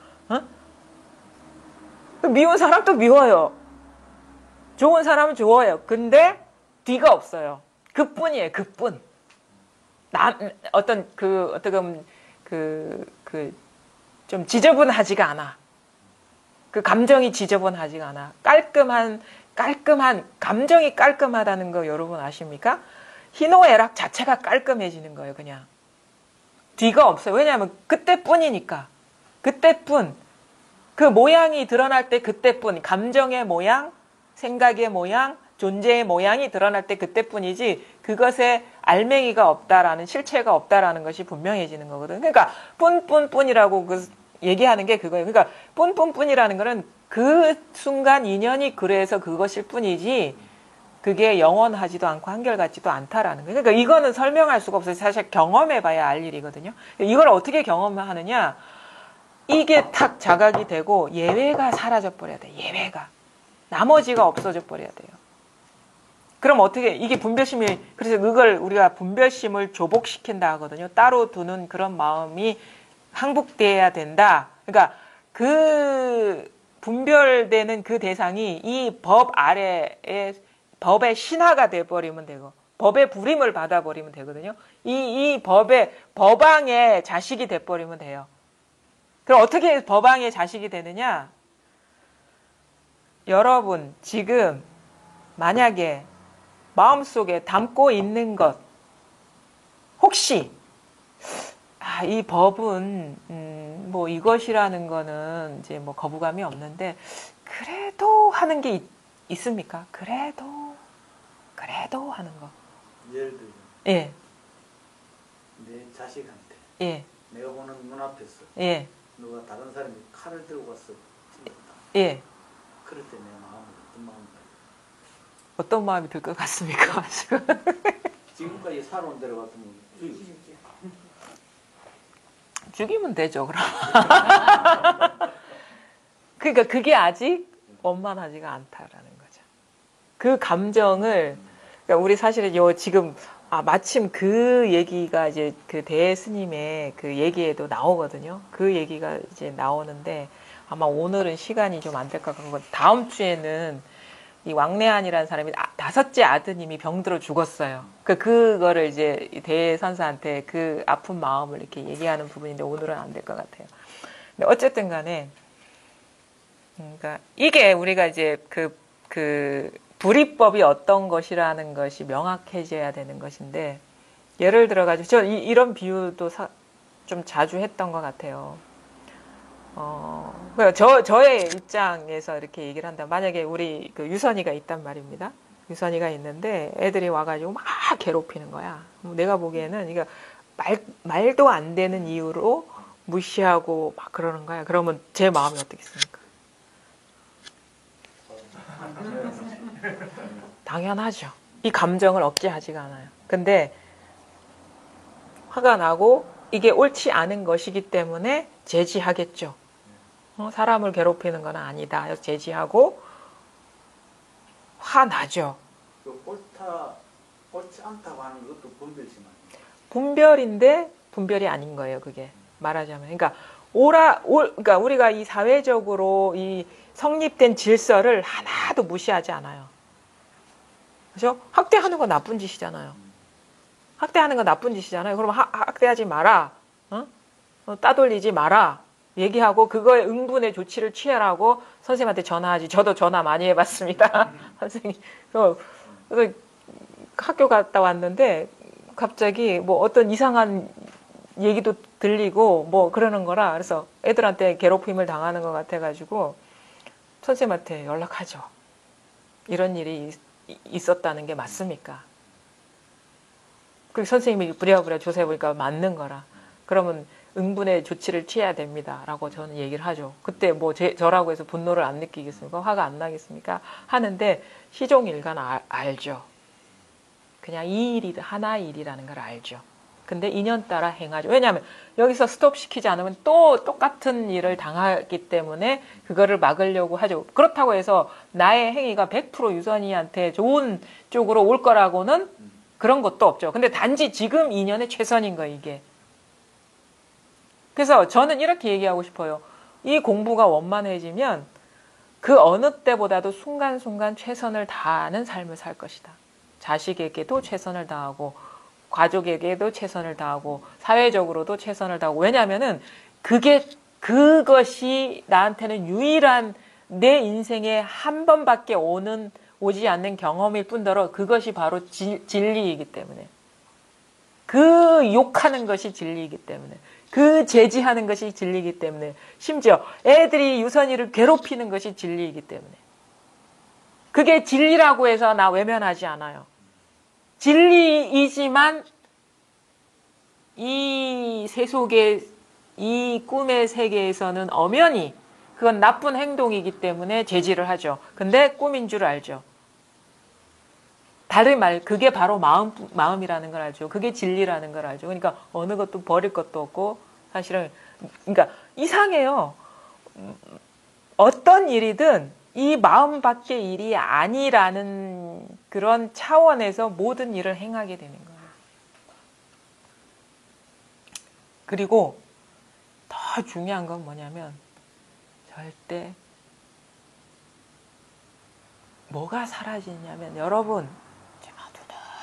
미운 사람도 미워요. 좋은 사람은 좋아요. 근데 뒤가 없어요. 그뿐이에요. 그뿐. 어떻게 보면 좀 지저분하지가 않아. 그 감정이 지저분하지가 않아. 깔끔한 감정이 깔끔하다는 거 여러분 아십니까? 희노애락 자체가 깔끔해지는 거예요. 그냥 뒤가 없어요. 왜냐하면 그때뿐이니까. 그때뿐. 그 모양이 드러날 때 그때뿐. 감정의 모양, 생각의 모양, 존재의 모양이 드러날 때 그때뿐이지 그것에 알맹이가 없다라는, 실체가 없다라는 것이 분명해지는 거거든요. 그러니까 뿐이라고 얘기하는 게 그거예요. 그러니까 뿐이라는 거는 그 순간 인연이 그래서 그것일 뿐이지 그게 영원하지도 않고 한결같지도 않다라는 거예요. 그러니까 이거는 설명할 수가 없어요. 사실 경험해봐야 알 일이거든요. 이걸 어떻게 경험하느냐? 이게 탁 자각이 되고 예외가 사라져 버려야 돼요. 예외가. 나머지가 없어져 버려야 돼요. 그럼 어떻게, 이게 분별심이, 그래서 그걸 우리가 분별심을 조복시킨다 하거든요. 따로 두는 그런 마음이 항복돼야 된다. 그러니까 그 분별되는 그 대상이 이 법 아래에 법의 신하가 돼버리면 되고, 법의 부림을 받아버리면 되거든요. 이 법왕의 자식이 돼버리면 돼요. 그럼 어떻게 법왕의 자식이 되느냐? 여러분, 지금 만약에 마음속에 담고 있는 것, 혹시 이 법은 뭐 이것이라는 거는 이제 뭐 거부감이 없는데 그래도 하는 게 있습니까? 그래도 하는 거. 예를 들면 예. 내 자식한테 예. 내가 보는 눈앞에서 예. 누가 다른 사람이 칼을 들고 와서 찔렀다. 예. 그럴 때 내 마음은 어떤 마음인가요? 어떤 마음이 들 것 같습니까? 지금? 지금까지 살아온 대로 같으면 죽이면 되죠, 그럼. 그러니까 그게 아직 원만하지가 않다라는 거죠. 그 감정을, 그러니까 우리 사실은 지금, 마침 그 얘기가 이제 그 대스님의 그 얘기에도 나오거든요. 그 얘기가 이제 나오는데 아마 오늘은 시간이 좀 안 될 것 같고, 다음 주에는 이 왕래한이라는 사람이 5째 아드님이 병들어 죽었어요. 그거를 이제 대선사한테 그 아픈 마음을 이렇게 얘기하는 부분인데 오늘은 안 될 것 같아요. 근데 어쨌든 간에, 그러니까 이게 우리가 이제 그 불이법이 어떤 것이라는 것이 명확해져야 되는 것인데, 예를 들어가지고, 이런 비유도 좀 자주 했던 것 같아요. 저의 입장에서 이렇게 얘기를 한다. 만약에 우리 그 유선이가 있단 말입니다. 유선이가 있는데 애들이 와가지고 막 괴롭히는 거야. 내가 보기에는 이거 말도 안 되는 이유로 무시하고 막 그러는 거야. 그러면 제 마음이 어떻겠습니까? 당연하죠. 이 감정을 억제하지가 않아요. 근데 화가 나고 이게 옳지 않은 것이기 때문에 제지하겠죠. 사람을 괴롭히는 건 아니다. 제지하고 화나죠. 옳지 않다고 하는 것도 분별심 아니에요? 분별인데 분별이 아닌 거예요. 그게 말하자면. 그러니까 그러니까 우리가 이 사회적으로 이 성립된 질서를 하나도 무시하지 않아요. 그죠? 학대하는 건 나쁜 짓이잖아요. 학대하는 건 나쁜 짓이잖아요. 그럼 학대하지 마라. 따돌리지 마라. 얘기하고 그거에 응분의 조치를 취하라고 선생님한테 전화하지. 저도 전화 많이 해봤습니다. 선생님. 그래서 학교 갔다 왔는데 갑자기 뭐 어떤 이상한 얘기도 들리고 뭐 그러는 거라 그래서 애들한테 괴롭힘을 당하는 것 같아가지고 선생님한테 연락하죠. 이런 일이 있었다는 게 맞습니까? 그리고 선생님이 부랴부랴 조사해보니까 맞는 거라. 그러면 응분의 조치를 취해야 됩니다. 라고 저는 얘기를 하죠. 그때 뭐 저라고 해서 분노를 안 느끼겠습니까? 화가 안 나겠습니까? 하는데 시종일관 알죠. 그냥 이 일이 하나의 일이라는 걸 알죠. 근데 인연따라 행하죠. 왜냐하면 여기서 스톱시키지 않으면 또 똑같은 일을 당하기 때문에 그거를 막으려고 하죠. 그렇다고 해서 나의 행위가 100% 유선이한테 좋은 쪽으로 올 거라고는 그런 것도 없죠. 근데 단지 지금 인연의 최선인 거예요, 이게. 그래서 저는 이렇게 얘기하고 싶어요. 이 공부가 원만해지면 그 어느 때보다도 순간순간 최선을 다하는 삶을 살 것이다. 자식에게도 최선을 다하고 가족에게도 최선을 다하고 사회적으로도 최선을 다하고 왜냐하면은 그것이 나한테는 유일한 내 인생에 한 번밖에 오지 않는 경험일 뿐더러 그것이 바로 진리이기 때문에 그 욕하는 것이 진리이기 때문에 그 제지하는 것이 진리이기 때문에 심지어 애들이 유선이를 괴롭히는 것이 진리이기 때문에 그게 진리라고 해서 나 외면하지 않아요. 진리이지만 이 세속의 이 꿈의 세계에서는 엄연히 그건 나쁜 행동이기 때문에 제지를 하죠. 근데 꿈인 줄 알죠. 다른 말 그게 바로 마음이라는 걸 알죠. 그게 진리라는 걸 알죠. 그러니까 어느 것도 버릴 것도 없고 사실은 그러니까 이상해요. 어떤 일이든 이 마음 밖의 일이 아니라는 그런 차원에서 모든 일을 행하게 되는 거예요. 그리고 더 중요한 건 뭐냐면 절대 뭐가 사라지냐면 여러분 제가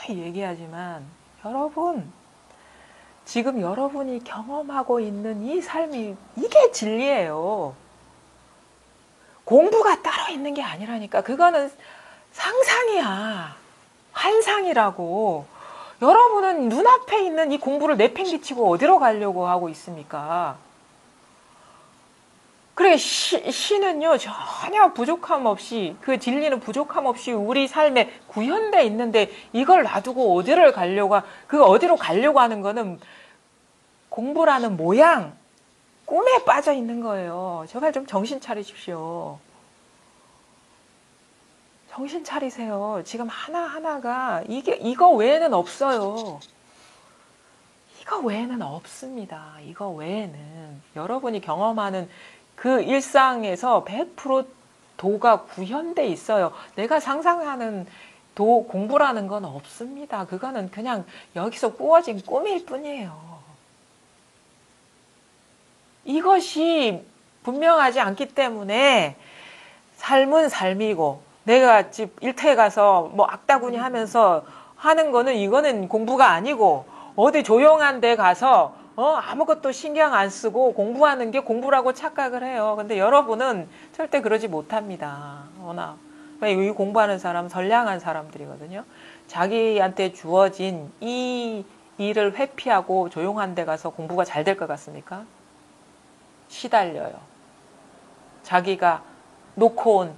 누누이 얘기하지만 여러분 지금 여러분이 경험하고 있는 이 삶이 이게 진리예요. 공부가 따로 있는 게 아니라니까. 그거는 상상이야. 환상이라고. 여러분은 눈앞에 있는 이 공부를 내팽개치고 어디로 가려고 하고 있습니까? 그래 시는요 전혀 부족함 없이 그 진리는 부족함 없이 우리 삶에 구현돼 있는데 이걸 놔두고 어디를 가려고 그 어디로 가려고 하는 거는 공부라는 모양 꿈에 빠져 있는 거예요. 제발 좀 정신 차리십시오. 정신 차리세요. 지금 하나하나가 이거 외에는 없어요. 이거 외에는 없습니다. 이거 외에는 여러분이 경험하는 그 일상에서 100% 도가 구현돼 있어요. 내가 상상하는 도 공부라는 건 없습니다. 그거는 그냥 여기서 꾸어진 꿈일 뿐이에요. 이것이 분명하지 않기 때문에 삶은 삶이고 내가 집 일터에 가서 뭐 악다구니 하면서 하는 거는 이거는 공부가 아니고 어디 조용한 데 가서 아무것도 신경 안 쓰고 공부하는 게 공부라고 착각을 해요. 근데 여러분은 절대 그러지 못합니다. 워낙 이 공부하는 사람은 선량한 사람들이거든요. 자기한테 주어진 이 일을 회피하고 조용한 데 가서 공부가 잘 될 것 같습니까? 시달려요. 자기가 놓고 온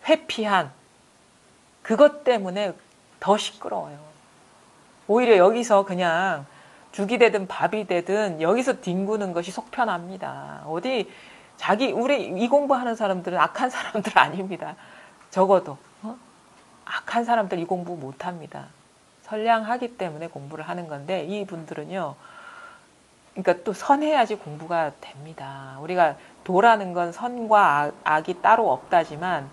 회피한 그것 때문에 더 시끄러워요. 오히려 여기서 그냥 죽이 되든 밥이 되든 여기서 뒹구는 것이 속편합니다. 어디 우리 이 공부하는 사람들은 악한 사람들 아닙니다. 적어도 악한 사람들 이 공부 못합니다. 선량하기 때문에 공부를 하는 건데 이분들은요. 그러니까 또 선해야지 공부가 됩니다. 우리가 도라는 건 선과 악이 따로 없다지만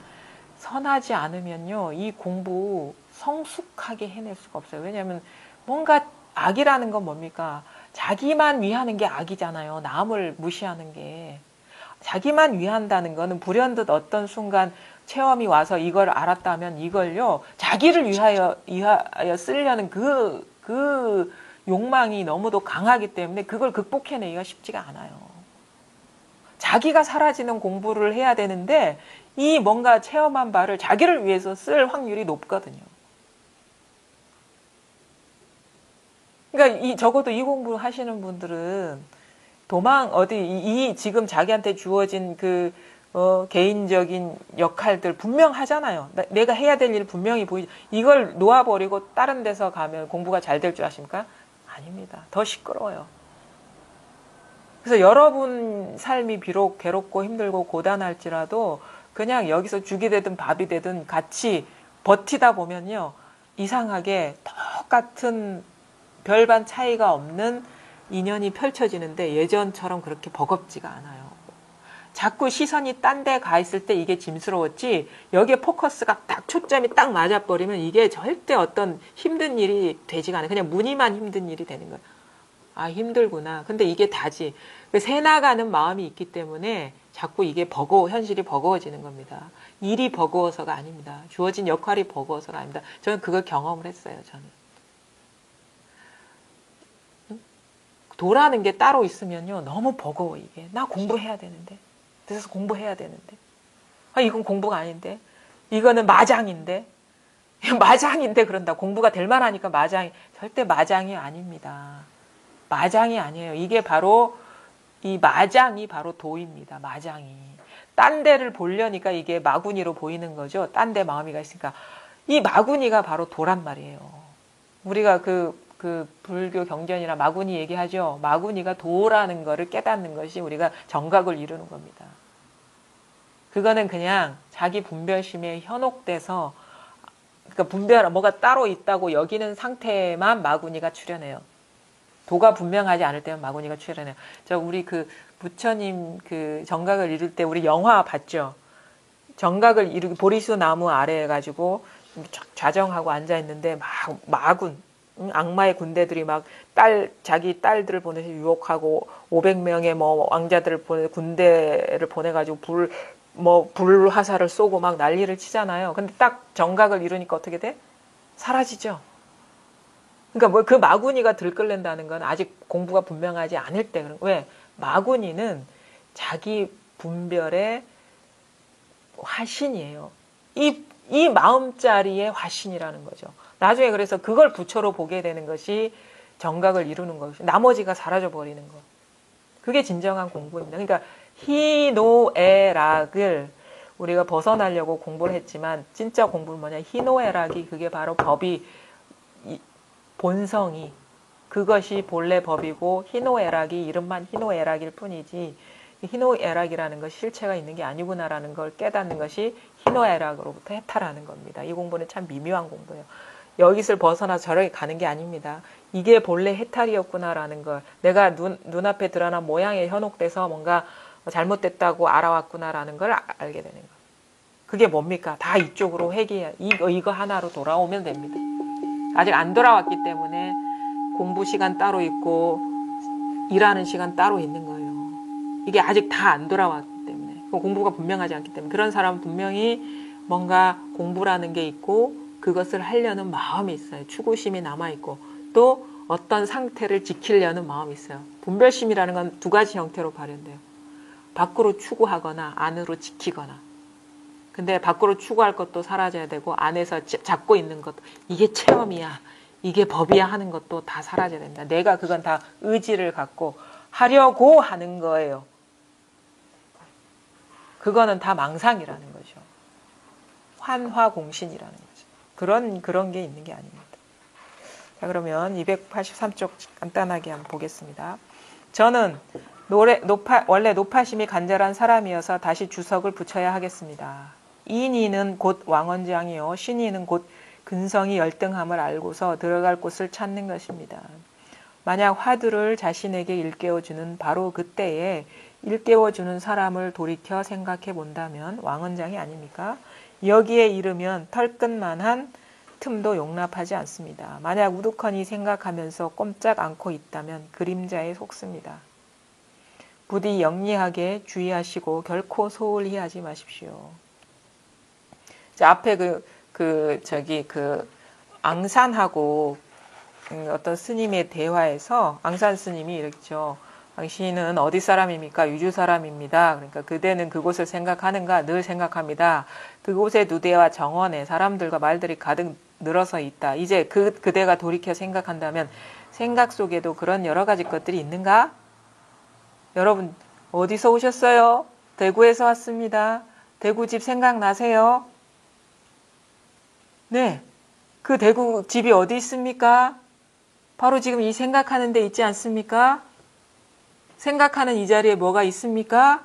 선하지 않으면요. 이 공부 성숙하게 해낼 수가 없어요. 왜냐하면 뭔가 악이라는 건 뭡니까? 자기만 위하는 게 악이잖아요. 남을 무시하는 게. 자기만 위한다는 거는 불현듯 어떤 순간 체험이 와서 이걸 알았다면 이걸요, 자기를 위하여 쓰려는 그 욕망이 너무도 강하기 때문에 그걸 극복해내기가 쉽지가 않아요. 자기가 사라지는 공부를 해야 되는데 이 뭔가 체험한 바를 자기를 위해서 쓸 확률이 높거든요. 그러니까 적어도 이 공부 하시는 분들은 이 지금 자기한테 주어진 개인적인 역할들 분명하잖아요. 내가 해야 될 일 분명히 보이죠. 이걸 놓아버리고 다른 데서 가면 공부가 잘 될 줄 아십니까? 아닙니다. 더 시끄러워요. 그래서 여러분 삶이 비록 괴롭고 힘들고 고단할지라도 그냥 여기서 죽이 되든 밥이 되든 같이 버티다 보면요, 이상하게 똑같은 별반 차이가 없는 인연이 펼쳐지는데 예전처럼 그렇게 버겁지가 않아요. 자꾸 시선이 딴 데 가 있을 때 이게 짐스러웠지, 여기에 포커스가 딱 초점이 딱 맞아버리면 이게 절대 어떤 힘든 일이 되지가 않아요. 그냥 무늬만 힘든 일이 되는 거예요. 아, 힘들구나. 근데 이게 다지. 새 나가는 마음이 있기 때문에 자꾸 이게 현실이 버거워지는 겁니다. 일이 버거워서가 아닙니다. 주어진 역할이 버거워서가 아닙니다. 저는 그걸 경험을 했어요. 저는. 도라는 게 따로 있으면요, 너무 버거워. 이게 나 공부해야 되는데, 그래서 공부해야 되는데, 이건 공부가 아닌데, 이거는 마장인데 그런다. 공부가 될 만하니까 절대 마장이 아닙니다. 마장이 아니에요. 이게 바로 이 마장이 바로 도입니다. 마장이 딴 데를 보려니까 이게 마구니로 보이는 거죠. 딴 데 마음이가 있으니까 이 마구니가 바로 도란 말이에요. 우리가 그 불교 경전이나 마구니 얘기하죠. 마구니가 도라는 거를 깨닫는 것이 우리가 정각을 이루는 겁니다. 그거는 그냥 자기 분별심에 현혹돼서, 그러니까 뭐가 따로 있다고 여기는 상태만 마구니가 출현해요. 도가 분명하지 않을 때는 마구니가 출현해요. 우리 부처님 정각을 이룰 때 우리 영화 봤죠? 정각을 이루기 보리수 나무 아래에 가지고 좌정하고 앉아 있는데 마군, 악마의 군대들이 자기 딸들을 보내서 유혹하고 500명의 왕자들을 군대를 보내가지고 불화살을 쏘고 난리를 치잖아요. 근데 딱 정각을 이루니까 어떻게 돼? 사라지죠. 그러니까 그 마구니가 들끓는다는 건 아직 공부가 분명하지 않을 때. 왜? 마구니는 자기 분별의 화신이에요. 이 마음자리의 화신이라는 거죠. 나중에 그래서 그걸 부처로 보게 되는 것이 정각을 이루는 것이고, 나머지가 사라져 버리는 것. 그게 진정한 공부입니다. 그러니까 희노애락을 우리가 벗어나려고 공부를 했지만 진짜 공부는 뭐냐? 희노애락이 그게 바로 법이, 본성이 그것이 본래 법이고, 희노애락이 이름만 희노애락일 뿐이지 희노애락이라는 것이 실체가 있는 게 아니구나라는 걸 깨닫는 것이 희노애락으로부터 해탈하는 겁니다. 이 공부는 참 미묘한 공부예요. 여기서 벗어나서 저렇게 가는 게 아닙니다. 이게 본래 해탈이었구나라는 걸, 내가 눈앞에 드러난 모양에 현혹돼서 뭔가 잘못됐다고 알아왔구나라는 걸 알게 되는 거예요. 그게 뭡니까? 다 이쪽으로 이거 하나로 돌아오면 됩니다. 아직 안 돌아왔기 때문에 공부 시간 따로 있고 일하는 시간 따로 있는 거예요. 이게 아직 다 안 돌아왔기 때문에, 공부가 분명하지 않기 때문에. 그런 사람은 분명히 뭔가 공부라는 게 있고 그것을 하려는 마음이 있어요. 추구심이 남아있고 또 어떤 상태를 지키려는 마음이 있어요. 분별심이라는 건 두 가지 형태로 발현돼요. 밖으로 추구하거나 안으로 지키거나. 근데 밖으로 추구할 것도 사라져야 되고 안에서 잡고 있는 것, 이게 체험이야, 이게 법이야 하는 것도 다 사라져야 된다. 내가 그건 다 의지를 갖고 하려고 하는 거예요. 그거는 다 망상이라는 거죠. 환화공신이라는 거죠. 그런 게 있는 게 아닙니다. 자, 그러면 283쪽 간단하게 한번 보겠습니다. 저는 원래 노파심이 간절한 사람이어서 다시 주석을 붙여야 하겠습니다. 인이는 곧 왕원장이요, 신이는 곧 근성이 열등함을 알고서 들어갈 곳을 찾는 것입니다. 만약 화두를 자신에게 일깨워주는 바로 그때에 일깨워주는 사람을 돌이켜 생각해 본다면 왕원장이 아닙니까? 여기에 이르면 털끝만한 틈도 용납하지 않습니다. 만약 우두커니 생각하면서 꼼짝 않고 있다면 그림자에 속습니다. 부디 영리하게 주의하시고 결코 소홀히 하지 마십시오. 자, 앞에 앙산하고 어떤 스님의 대화에서 앙산 스님이 이랬죠. 당신은 어디 사람입니까? 유주 사람입니다. 그러니까 그대는 그곳을 생각하는가? 늘 생각합니다. 그곳의 누대와 정원에 사람들과 말들이 가득 늘어서 있다. 이제 그대가 돌이켜 생각한다면 생각 속에도 그런 여러 가지 것들이 있는가? 여러분 어디서 오셨어요? 대구에서 왔습니다. 대구 집 생각나세요? 네. 그 대구 집이 어디 있습니까? 바로 지금 이 생각하는 데 있지 않습니까? 생각하는 이 자리에 뭐가 있습니까?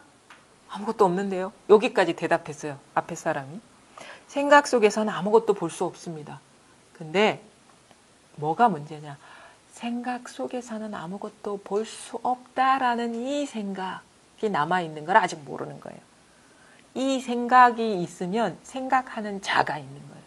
아무것도 없는데요. 여기까지 대답했어요. 앞에 사람이. 생각 속에서는 아무것도 볼 수 없습니다. 근데 뭐가 문제냐? 생각 속에서는 아무것도 볼 수 없다라는 이 생각이 남아있는 걸 아직 모르는 거예요. 이 생각이 있으면 생각하는 자가 있는 거예요.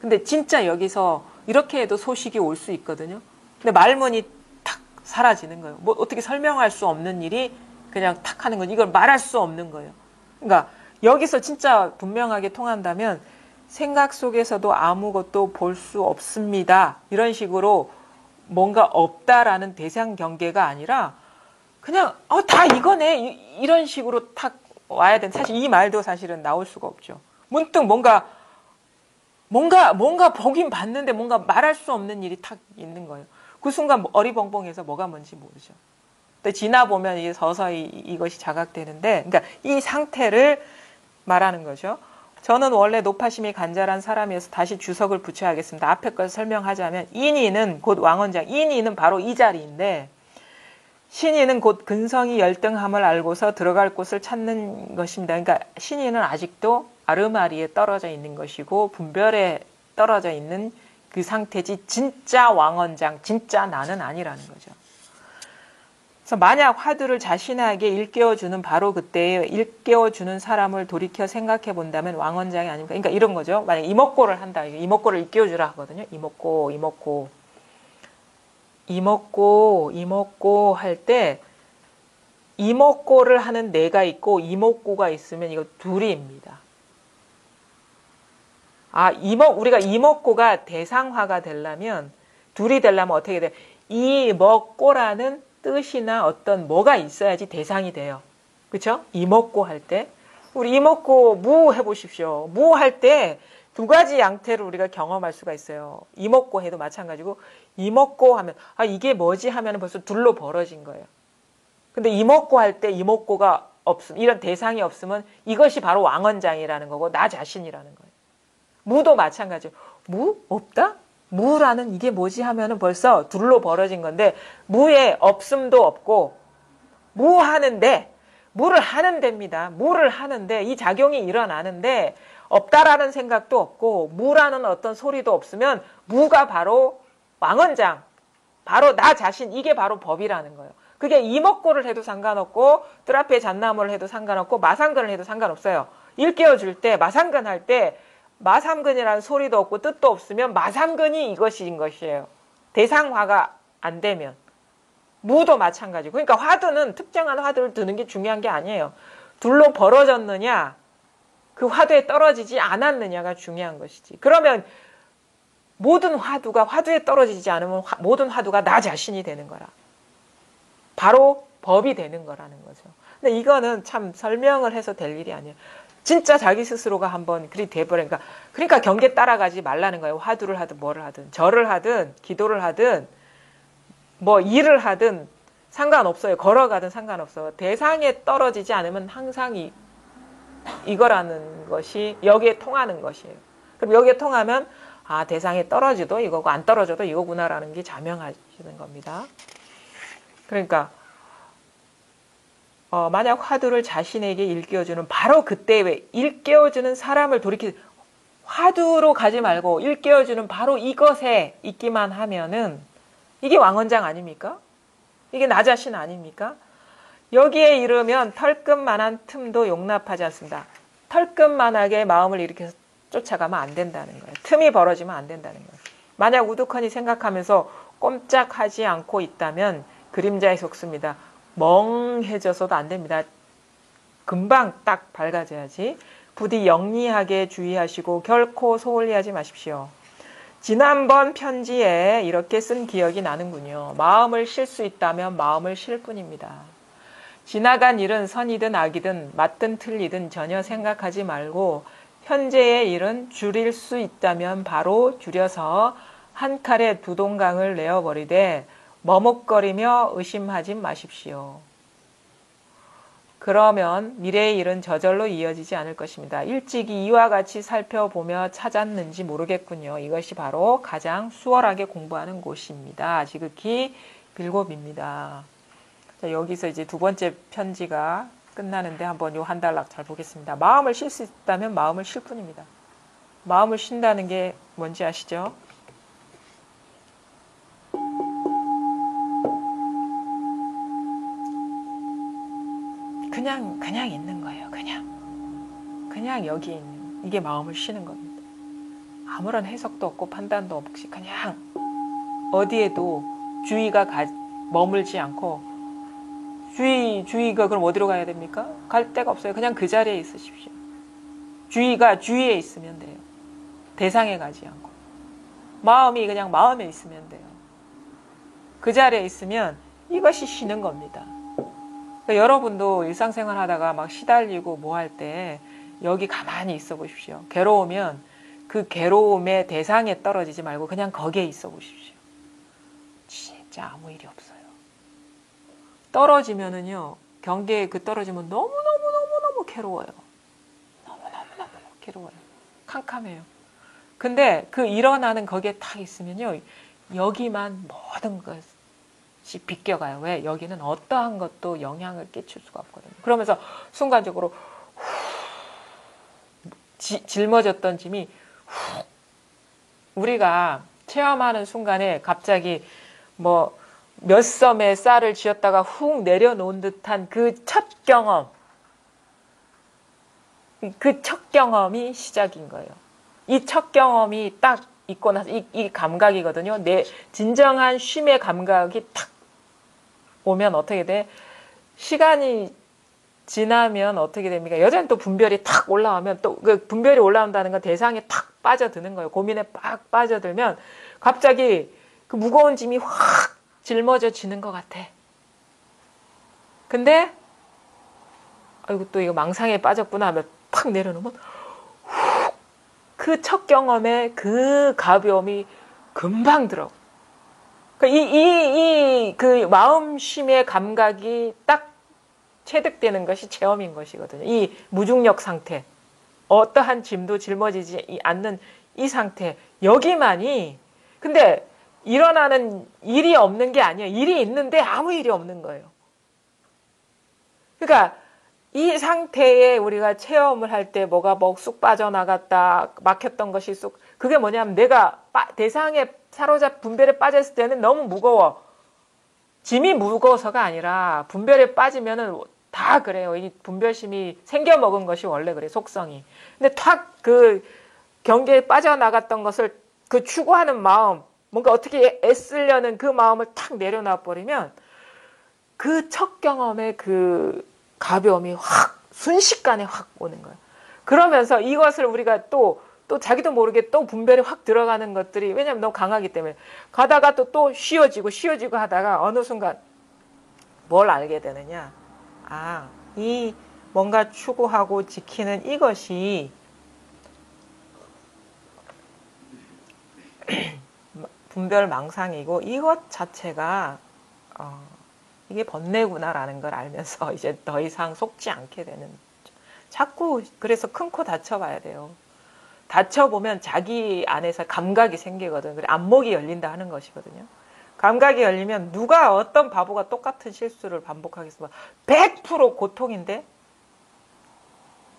근데 진짜 여기서 이렇게 해도 소식이 올 수 있거든요. 근데 말문이 탁 사라지는 거예요. 뭐 어떻게 설명할 수 없는 일이 그냥 탁 하는 거지. 이걸 말할 수 없는 거예요. 그러니까 여기서 진짜 분명하게 통한다면 생각 속에서도 아무것도 볼 수 없습니다. 이런 식으로 뭔가 없다라는 대상 경계가 아니라 그냥 다 이거네. 이런 식으로 탁 와야 되는. 사실 이 말도 사실은 나올 수가 없죠. 문득 뭔가 보긴 봤는데 뭔가 말할 수 없는 일이 탁 있는 거예요. 그 순간 어리벙벙해서 뭐가 뭔지 모르죠. 근데 지나 보면 이게 서서히 이것이 자각되는데, 그러니까 이 상태를 말하는 거죠. 저는 원래 노파심이 간절한 사람이어서 다시 주석을 붙여야겠습니다. 앞에 걸 설명하자면 인이는 곧 왕원장, 인이는 바로 이 자리인데 신이는 곧 근성이 열등함을 알고서 들어갈 곳을 찾는 것입니다. 그러니까 신이는 아직도 아르마리에 떨어져 있는 것이고 분별에 떨어져 있는 그 상태지 진짜 왕원장, 진짜 나는 아니라는 거죠. 그래서 만약 화두를 자신에게 일깨워주는 바로 그때에 일깨워주는 사람을 돌이켜 생각해 본다면 왕원장이 아닙니까? 그러니까 이런 거죠. 만약 이목고를 한다. 이목고를 일깨워주라 하거든요. 이목고 할 때 이목고를 하는 내가 있고 이목고가 있으면 이거 둘이입니다. 우리가 이목고가 대상화가 되려면 둘이 되려면 어떻게 돼? 이목고라는 뜻이나 어떤 뭐가 있어야지 대상이 돼요. 그렇죠? 이목고 할 때 우리 이목고 무 해보십시오. 무 할 때 두 가지 양태를 우리가 경험할 수가 있어요. 이목고 해도 마찬가지고 이목고 하면 이게 뭐지 하면 벌써 둘로 벌어진 거예요. 근데 이목고 할 때 이목고가 이런 대상이 없으면 이것이 바로 왕원장이라는 거고 나 자신이라는 거예요. 무도 마찬가지예요. 무? 없다? 무라는 이게 뭐지 하면은 벌써 둘로 벌어진 건데 무에 없음도 없고 무를 하는 데입니다. 무를 하는데 이 작용이 일어나는데 없다라는 생각도 없고 무라는 어떤 소리도 없으면 무가 바로 왕원장, 바로 나 자신, 이게 바로 법이라는 거예요. 그게 이목고를 해도 상관없고 뜰 앞에 잣나무를 해도 상관없고 마상근을 해도 상관없어요. 일깨워줄 때 마상근 할 때 마삼근이라는 소리도 없고 뜻도 없으면 마삼근이 이것인 것이에요. 대상화가 안 되면. 무도 마찬가지고. 그러니까 화두는 특정한 화두를 드는 게 중요한 게 아니에요. 둘로 벌어졌느냐, 그 화두에 떨어지지 않았느냐가 중요한 것이지. 그러면 모든 화두가 화두에 떨어지지 않으면 모든 화두가 나 자신이 되는 거라. 바로 법이 되는 거라는 거죠. 근데 이거는 참 설명을 해서 될 일이 아니에요. 진짜 자기 스스로가 한번 그리 돼버리니까. 그러니까 경계 따라가지 말라는 거예요. 화두를 하든 뭐를 하든 절을 하든 기도를 하든 뭐 일을 하든 상관없어요. 걸어가든 상관없어요. 대상에 떨어지지 않으면 항상 이거라는 것이 여기에 통하는 것이에요. 그럼 여기에 통하면 대상에 떨어져도 이거고 안 떨어져도 이거구나라는 게 자명하시는 겁니다. 그러니까 만약 화두를 자신에게 일깨워주는 바로 그때 왜 일깨워주는 사람을 화두로 가지 말고 일깨워주는 바로 이것에 있기만 하면은 이게 왕원장 아닙니까? 이게 나 자신 아닙니까? 여기에 이르면 털끝만한 틈도 용납하지 않습니다. 털끝만하게 마음을 이렇게 쫓아가면 안 된다는 거예요. 틈이 벌어지면 안 된다는 거예요. 만약 우두커니 생각하면서 꼼짝하지 않고 있다면 그림자에 속습니다. 멍해져서도 안 됩니다. 금방 딱 밝아져야지. 부디 영리하게 주의하시고 결코 소홀히하지 마십시오. 지난번 편지에 이렇게 쓴 기억이 나는군요. 마음을 쉴 수 있다면 마음을 쉴 뿐입니다. 지나간 일은 선이든 악이든 맞든 틀리든 전혀 생각하지 말고 현재의 일은 줄일 수 있다면 바로 줄여서 한 칼에 두 동강을 내어버리되 머뭇거리며 의심하지 마십시오. 그러면 미래의 일은 저절로 이어지지 않을 것입니다. 일찍이 이와 같이 살펴보며 찾았는지 모르겠군요. 이것이 바로 가장 수월하게 공부하는 곳입니다. 지극히 빌곱입니다. 자, 여기서 이제 두 번째 편지가 끝나는데 한번 요 한 단락 잘 보겠습니다. 마음을 쉴 수 있다면 마음을 쉴 뿐입니다. 마음을 쉰다는 게 뭔지 아시죠? 그냥 있는 거예요. 그냥 여기에 있는, 이게 마음을 쉬는 겁니다. 아무런 해석도 없고 판단도 없이 그냥 어디에도 주의가 머물지 않고, 주의가 그럼 어디로 가야 됩니까? 갈 데가 없어요. 그냥 그 자리에 있으십시오. 주의가 주위에 있으면 돼요. 대상에 가지 않고. 마음이 그냥 마음에 있으면 돼요. 그 자리에 있으면 이것이 쉬는 겁니다. 그러니까 여러분도 일상생활 하다가 막 시달리고 뭐 할 때 여기 가만히 있어 보십시오. 괴로우면 그 괴로움의 대상에 떨어지지 말고 그냥 거기에 있어 보십시오. 진짜 아무 일이 없어요. 떨어지면은요, 경계에 떨어지면 너무너무 괴로워요. 너무너무 괴로워요. 캄캄해요. 근데 그 일어나는 거기에 딱 있으면요, 여기만 모든 것이 비껴가요. 왜? 여기는 어떠한 것도 영향을 끼칠 수가 없거든요. 그러면서 순간적으로 짊어졌던 짐이 우리가 체험하는 순간에 갑자기 뭐 몇 섬의 쌀을 쥐었다가 훅 내려놓은 듯한 그 첫 경험, 그 첫 경험이 시작인 거예요. 이 첫 경험이 딱 있고 나서 이 감각이거든요. 내 진정한 쉼의 감각이 탁 오면 어떻게 돼? 시간이 지나면 어떻게 됩니까? 여전히 또 분별이 탁 올라오면, 또 그 분별이 올라온다는 건 대상에 탁 빠져드는 거예요. 고민에 빡 빠져들면 갑자기 그 무거운 짐이 확 짊어져지는 것 같아. 근데 아이고 또 이거 망상에 빠졌구나 하면 팍 내려놓으면 그 첫 경험에 그 가벼움이 금방 들어. 그러니까 그 마음쉼의 감각이 딱 체득되는 것이 체험인 것이거든요. 이 무중력 상태, 어떠한 짐도 짊어지지 않는 이 상태, 여기만이. 근데 일어나는 일이 없는 게 아니에요. 일이 있는데 아무 일이 없는 거예요. 그러니까 이 상태에 우리가 체험을 할 때 뭐가 쑥 빠져나갔다, 막혔던 것이 쑥, 그게 뭐냐면 내가 대상에 분별에 빠졌을 때는 너무 무거워. 짐이 무거워서가 아니라 분별에 빠지면은 다 그래요. 이 분별심이 생겨먹은 것이 원래 그래, 속성이. 근데 탁 그 경계에 빠져나갔던 것을 그 추구하는 마음, 뭔가 어떻게 애쓰려는 그 마음을 탁 내려놔 버리면 그 첫 경험의 그 가벼움이 확 순식간에 확 오는 거예요. 그러면서 이것을 우리가 또 자기도 모르게 또 분별이 확 들어가는 것들이, 왜냐면 너무 강하기 때문에 가다가 또 쉬어지고 하다가 어느 순간 뭘 알게 되느냐. 아, 이 뭔가 추구하고 지키는 이것이 분별 망상이고 이것 자체가 이게 번뇌구나라는 걸 알면서 이제 더 이상 속지 않게 되는. 자꾸 그래서 큰 코 다쳐봐야 돼요. 다쳐보면 자기 안에서 감각이 생기거든. 그래, 안목이 열린다 하는 것이거든요. 감각이 열리면 누가 어떤 바보가 똑같은 실수를 반복하겠어. 100% 고통인데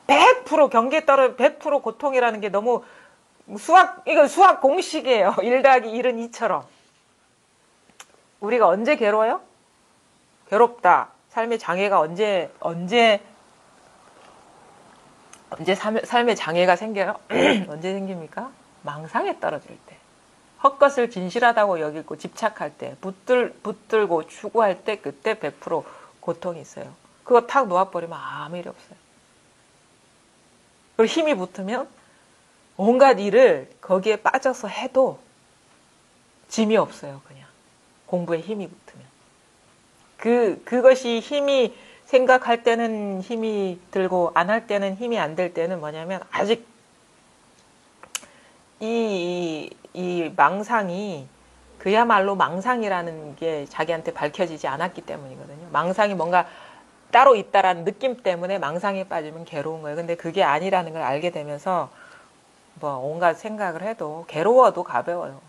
100% 경계에 따라 100% 고통이라는 게 너무 이건 수학 공식이에요. 1 더하기 1은 2처럼. 우리가 언제 괴로워요? 괴롭다. 삶의 장애가 언제 언제 삶의 장애가 생겨요? 언제 생깁니까? 망상에 떨어질 때. 헛것을 진실하다고 여기고 집착할 때, 붙들고 추구할 때, 그때 100% 고통이 있어요. 그거 탁 놓아버리면 아무 일이 없어요. 그리고 힘이 붙으면 온갖 일을 거기에 빠져서 해도 짐이 없어요, 그냥. 공부에 힘이 붙으면. 그것이 힘이, 생각할 때는 힘이 들고, 안 할 때는 힘이 안 될 때는 뭐냐면, 아직 이 망상이 그야말로 망상이라는 게 자기한테 밝혀지지 않았기 때문이거든요. 망상이 뭔가 따로 있다라는 느낌 때문에 망상에 빠지면 괴로운 거예요. 근데 그게 아니라는 걸 알게 되면서 뭐 온갖 생각을 해도 괴로워도 가벼워요.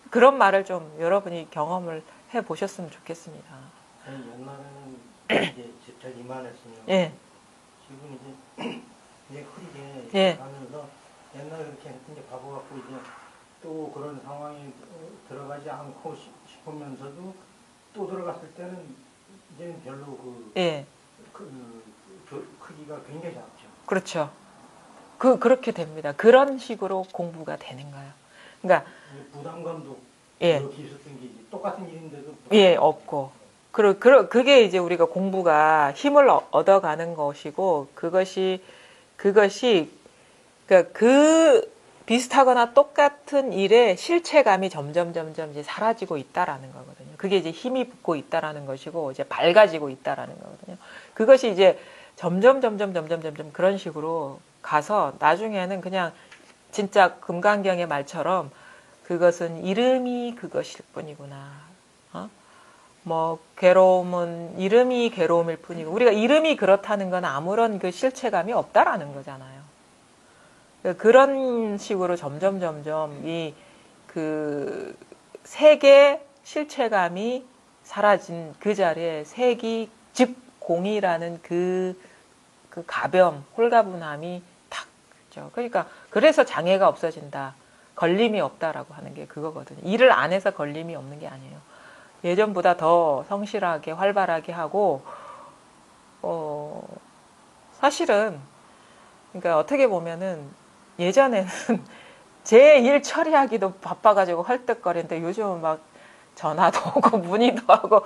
그런 말을 좀 여러분이 경험을 해보셨으면 좋겠습니다. 옛날에는 이제 잘 이만했으면 예. 지금 이제 흐리게 예. 가면서 옛날에 그렇게 이제 바보 같고 이제 또 그런 상황이 들어가지 않고 싶으면서도 또 들어갔을 때는 이제 별로 예. 크기가 굉장히 작죠. 그렇죠. 그렇게 됩니다. 그런 식으로 공부가 되는 거예요. 그러니까 부담감도 예. 이렇게 있었던 게 똑같은 일인데도 예, 없고. 그게 이제 우리가 공부가 힘을 얻어가는 것이고, 그것이, 그러니까 비슷하거나 똑같은 일의 실체감이 점점 이제 사라지고 있다라는 거거든요. 그게 이제 힘이 붙고 있다라는 것이고, 이제 밝아지고 있다라는 거거든요. 그것이 이제 점점 그런 식으로 가서 나중에는 그냥 진짜 금강경의 말처럼 그것은 이름이 그것일 뿐이구나. 뭐 괴로움은 이름이 괴로움일 뿐이고, 우리가 이름이 그렇다는 건 아무런 그 실체감이 없다라는 거잖아요. 그런 식으로 점점 이 그 색의 실체감이 사라진 그 자리에 색이 즉 공이라는 그 가벼움, 홀가분함이 탁 있죠. 그러니까 그래서 장애가 없어진다, 걸림이 없다라고 하는 게 그거거든요. 일을 안 해서 걸림이 없는 게 아니에요. 예전보다 더 성실하게 활발하게 하고, 사실은 그러니까 어떻게 보면은 예전에는 제 일 처리하기도 바빠가지고 헐떡거리는데 요즘은 막 전화도 오고 문의도 하고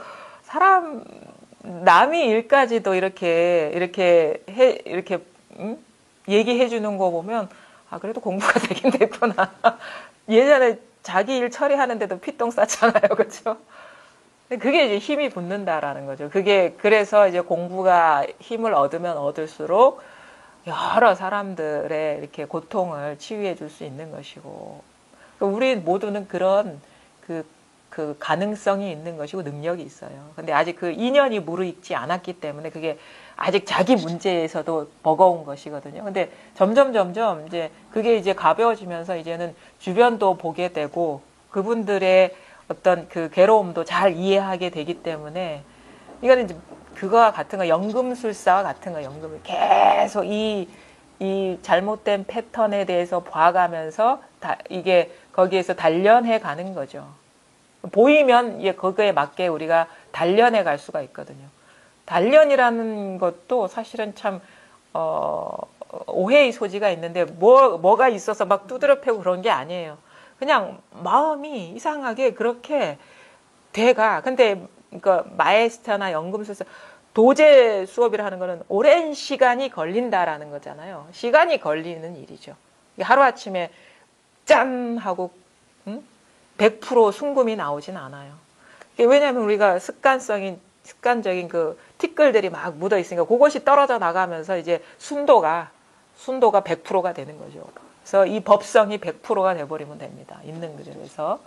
남이 일까지도 이렇게 얘기해 주는 거 보면 그래도 공부가 되긴 됐구나. 예전에 자기 일 처리하는데도 피똥 쌌잖아요, 그렇죠? 그게 이제 힘이 붙는다라는 거죠. 그래서 이제 공부가 힘을 얻으면 얻을수록 여러 사람들의 이렇게 고통을 치유해 줄 수 있는 것이고, 우리 모두는 그런 그 가능성이 있는 것이고 능력이 있어요. 근데 아직 그 인연이 무르익지 않았기 때문에 그게 아직 자기 문제에서도 버거운 것이거든요. 근데 점점 이제 그게 이제 가벼워지면서 이제는 주변도 보게 되고 그분들의 어떤 그 괴로움도 잘 이해하게 되기 때문에, 이거는 이제 그거와 같은 거, 연금술사와 같은 거, 연금을 계속 이 잘못된 패턴에 대해서 봐가면서 이게 거기에서 단련해 가는 거죠. 보이면 거기에 맞게 우리가 단련해 갈 수가 있거든요. 단련이라는 것도 사실은 참 오해의 소지가 있는데 뭐가 있어서 막 두드려 패고 그런 게 아니에요. 그냥 마음이 이상하게 그렇게 돼가. 근데 그러니까 마에스터나 연금술사, 도제 수업이라 하는 거는 오랜 시간이 걸린다라는 거잖아요. 시간이 걸리는 일이죠. 하루아침에 짠 하고 100% 순금이 나오진 않아요. 왜냐하면 우리가 습관적인 그 티끌들이 막 묻어 있으니까 그것이 떨어져 나가면서 이제 순도가 100%가 되는 거죠. 그래서 이 법성이 100%가 돼버리면 됩니다. 있는 그대로에서.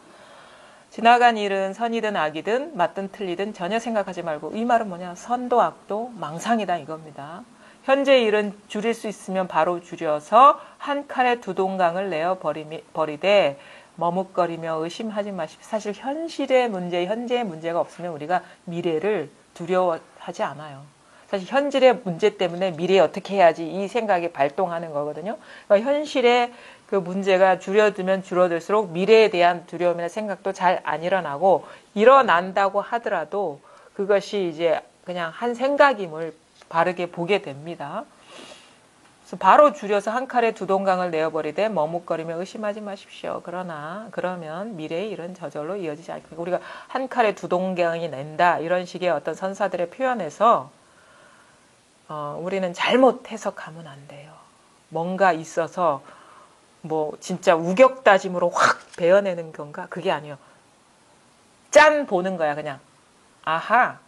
지나간 일은 선이든 악이든 맞든 틀리든 전혀 생각하지 말고, 이 말은 뭐냐, 선도 악도 망상이다 이겁니다. 현재 일은 줄일 수 있으면 바로 줄여서 한 칼에 두 동강을 내어 버리되 머뭇거리며 의심하지 마십시오. 사실 현재의 문제가 없으면 우리가 미래를 두려워하지 않아요. 사실 현실의 문제 때문에 미래에 어떻게 해야지 이 생각이 발동하는 거거든요. 그러니까 현실의 그 문제가 줄어들면 줄어들수록 미래에 대한 두려움이나 생각도 잘 안 일어나고, 일어난다고 하더라도 그것이 이제 그냥 한 생각임을 바르게 보게 됩니다. 그래서 바로 줄여서 한 칼에 두 동강을 내어버리되 머뭇거리며 의심하지 마십시오. 그러면 미래의 일은 저절로 이어지지 않고 우리가 한 칼에 두 동강이 낸다 이런 식의 어떤 선사들의 표현에서 우리는 잘못 해석하면 안 돼요. 뭔가 있어서 뭐 진짜 우격다짐으로 확 베어내는 건가? 그게 아니에요. 짠 보는 거야 그냥. 아하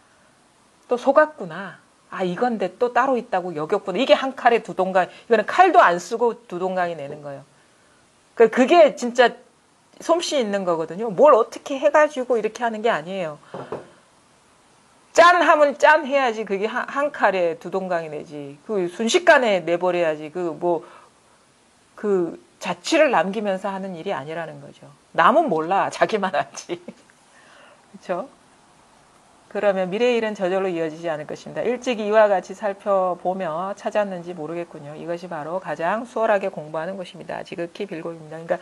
또 속았구나. 아 이건데 또 따로 있다고 여겼구나. 이게 한 칼에 두 동강. 이거는 칼도 안 쓰고 두 동강이 내는 거예요. 그게 진짜 솜씨 있는 거거든요. 뭘 어떻게 해가지고 이렇게 하는 게 아니에요. 짠 하면 짠 해야지. 그게 한 칼에 두 동강이 내지. 그 순식간에 내버려야지. 그 자취를 남기면서 하는 일이 아니라는 거죠. 남은 몰라. 자기만 알지. 그렇죠? 그러면 미래의 일은 저절로 이어지지 않을 것입니다. 일찍 이와 같이 살펴보며 찾았는지 모르겠군요. 이것이 바로 가장 수월하게 공부하는 것입니다. 지극히 빌고입니다. 그러니까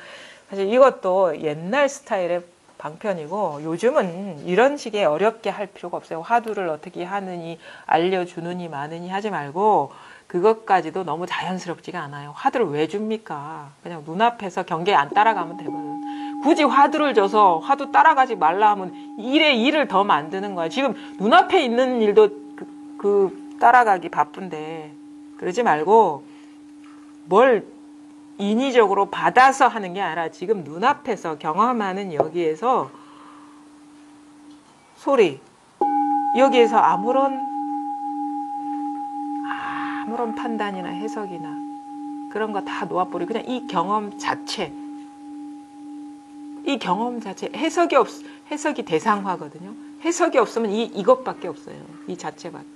사실 이것도 옛날 스타일의 방편이고 요즘은 이런 식의 어렵게 할 필요가 없어요. 화두를 어떻게 하느니 알려주느니 마느니 하지 말고 그것까지도 너무 자연스럽지가 않아요. 화두를 왜 줍니까? 그냥 눈앞에서 경계 안 따라가면 되거든. 굳이 화두를 줘서 화두 따라가지 말라 하면 일에 일을 더 만드는 거야. 지금 눈앞에 있는 일도 따라가기 바쁜데 그러지 말고 뭘 인위적으로 받아서 하는 게 아니라 지금 눈앞에서 경험하는 여기에서 소리 여기에서 아무런 판단이나 해석이나 그런 거 다 놓아버리고 그냥 이 경험 자체 해석이 대상화거든요. 해석이 없으면 이것밖에 없어요. 이 자체밖에.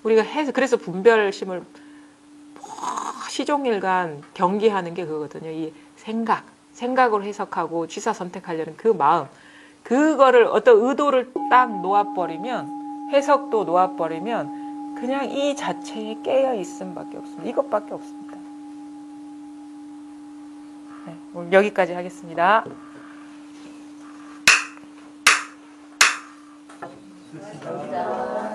우리가 그래서 분별심을 시종일관 경계하는 게 그거거든요. 이 생각으로 해석하고 취사 선택하려는 그 마음. 그거를 어떤 의도를 딱 놓아버리면 해석도 놓아버리면 그냥 이 자체에 깨어 있음밖에 없습니다. 이것밖에 없습니다. 네, 오늘 여기까지 하겠습니다. 감사합니다.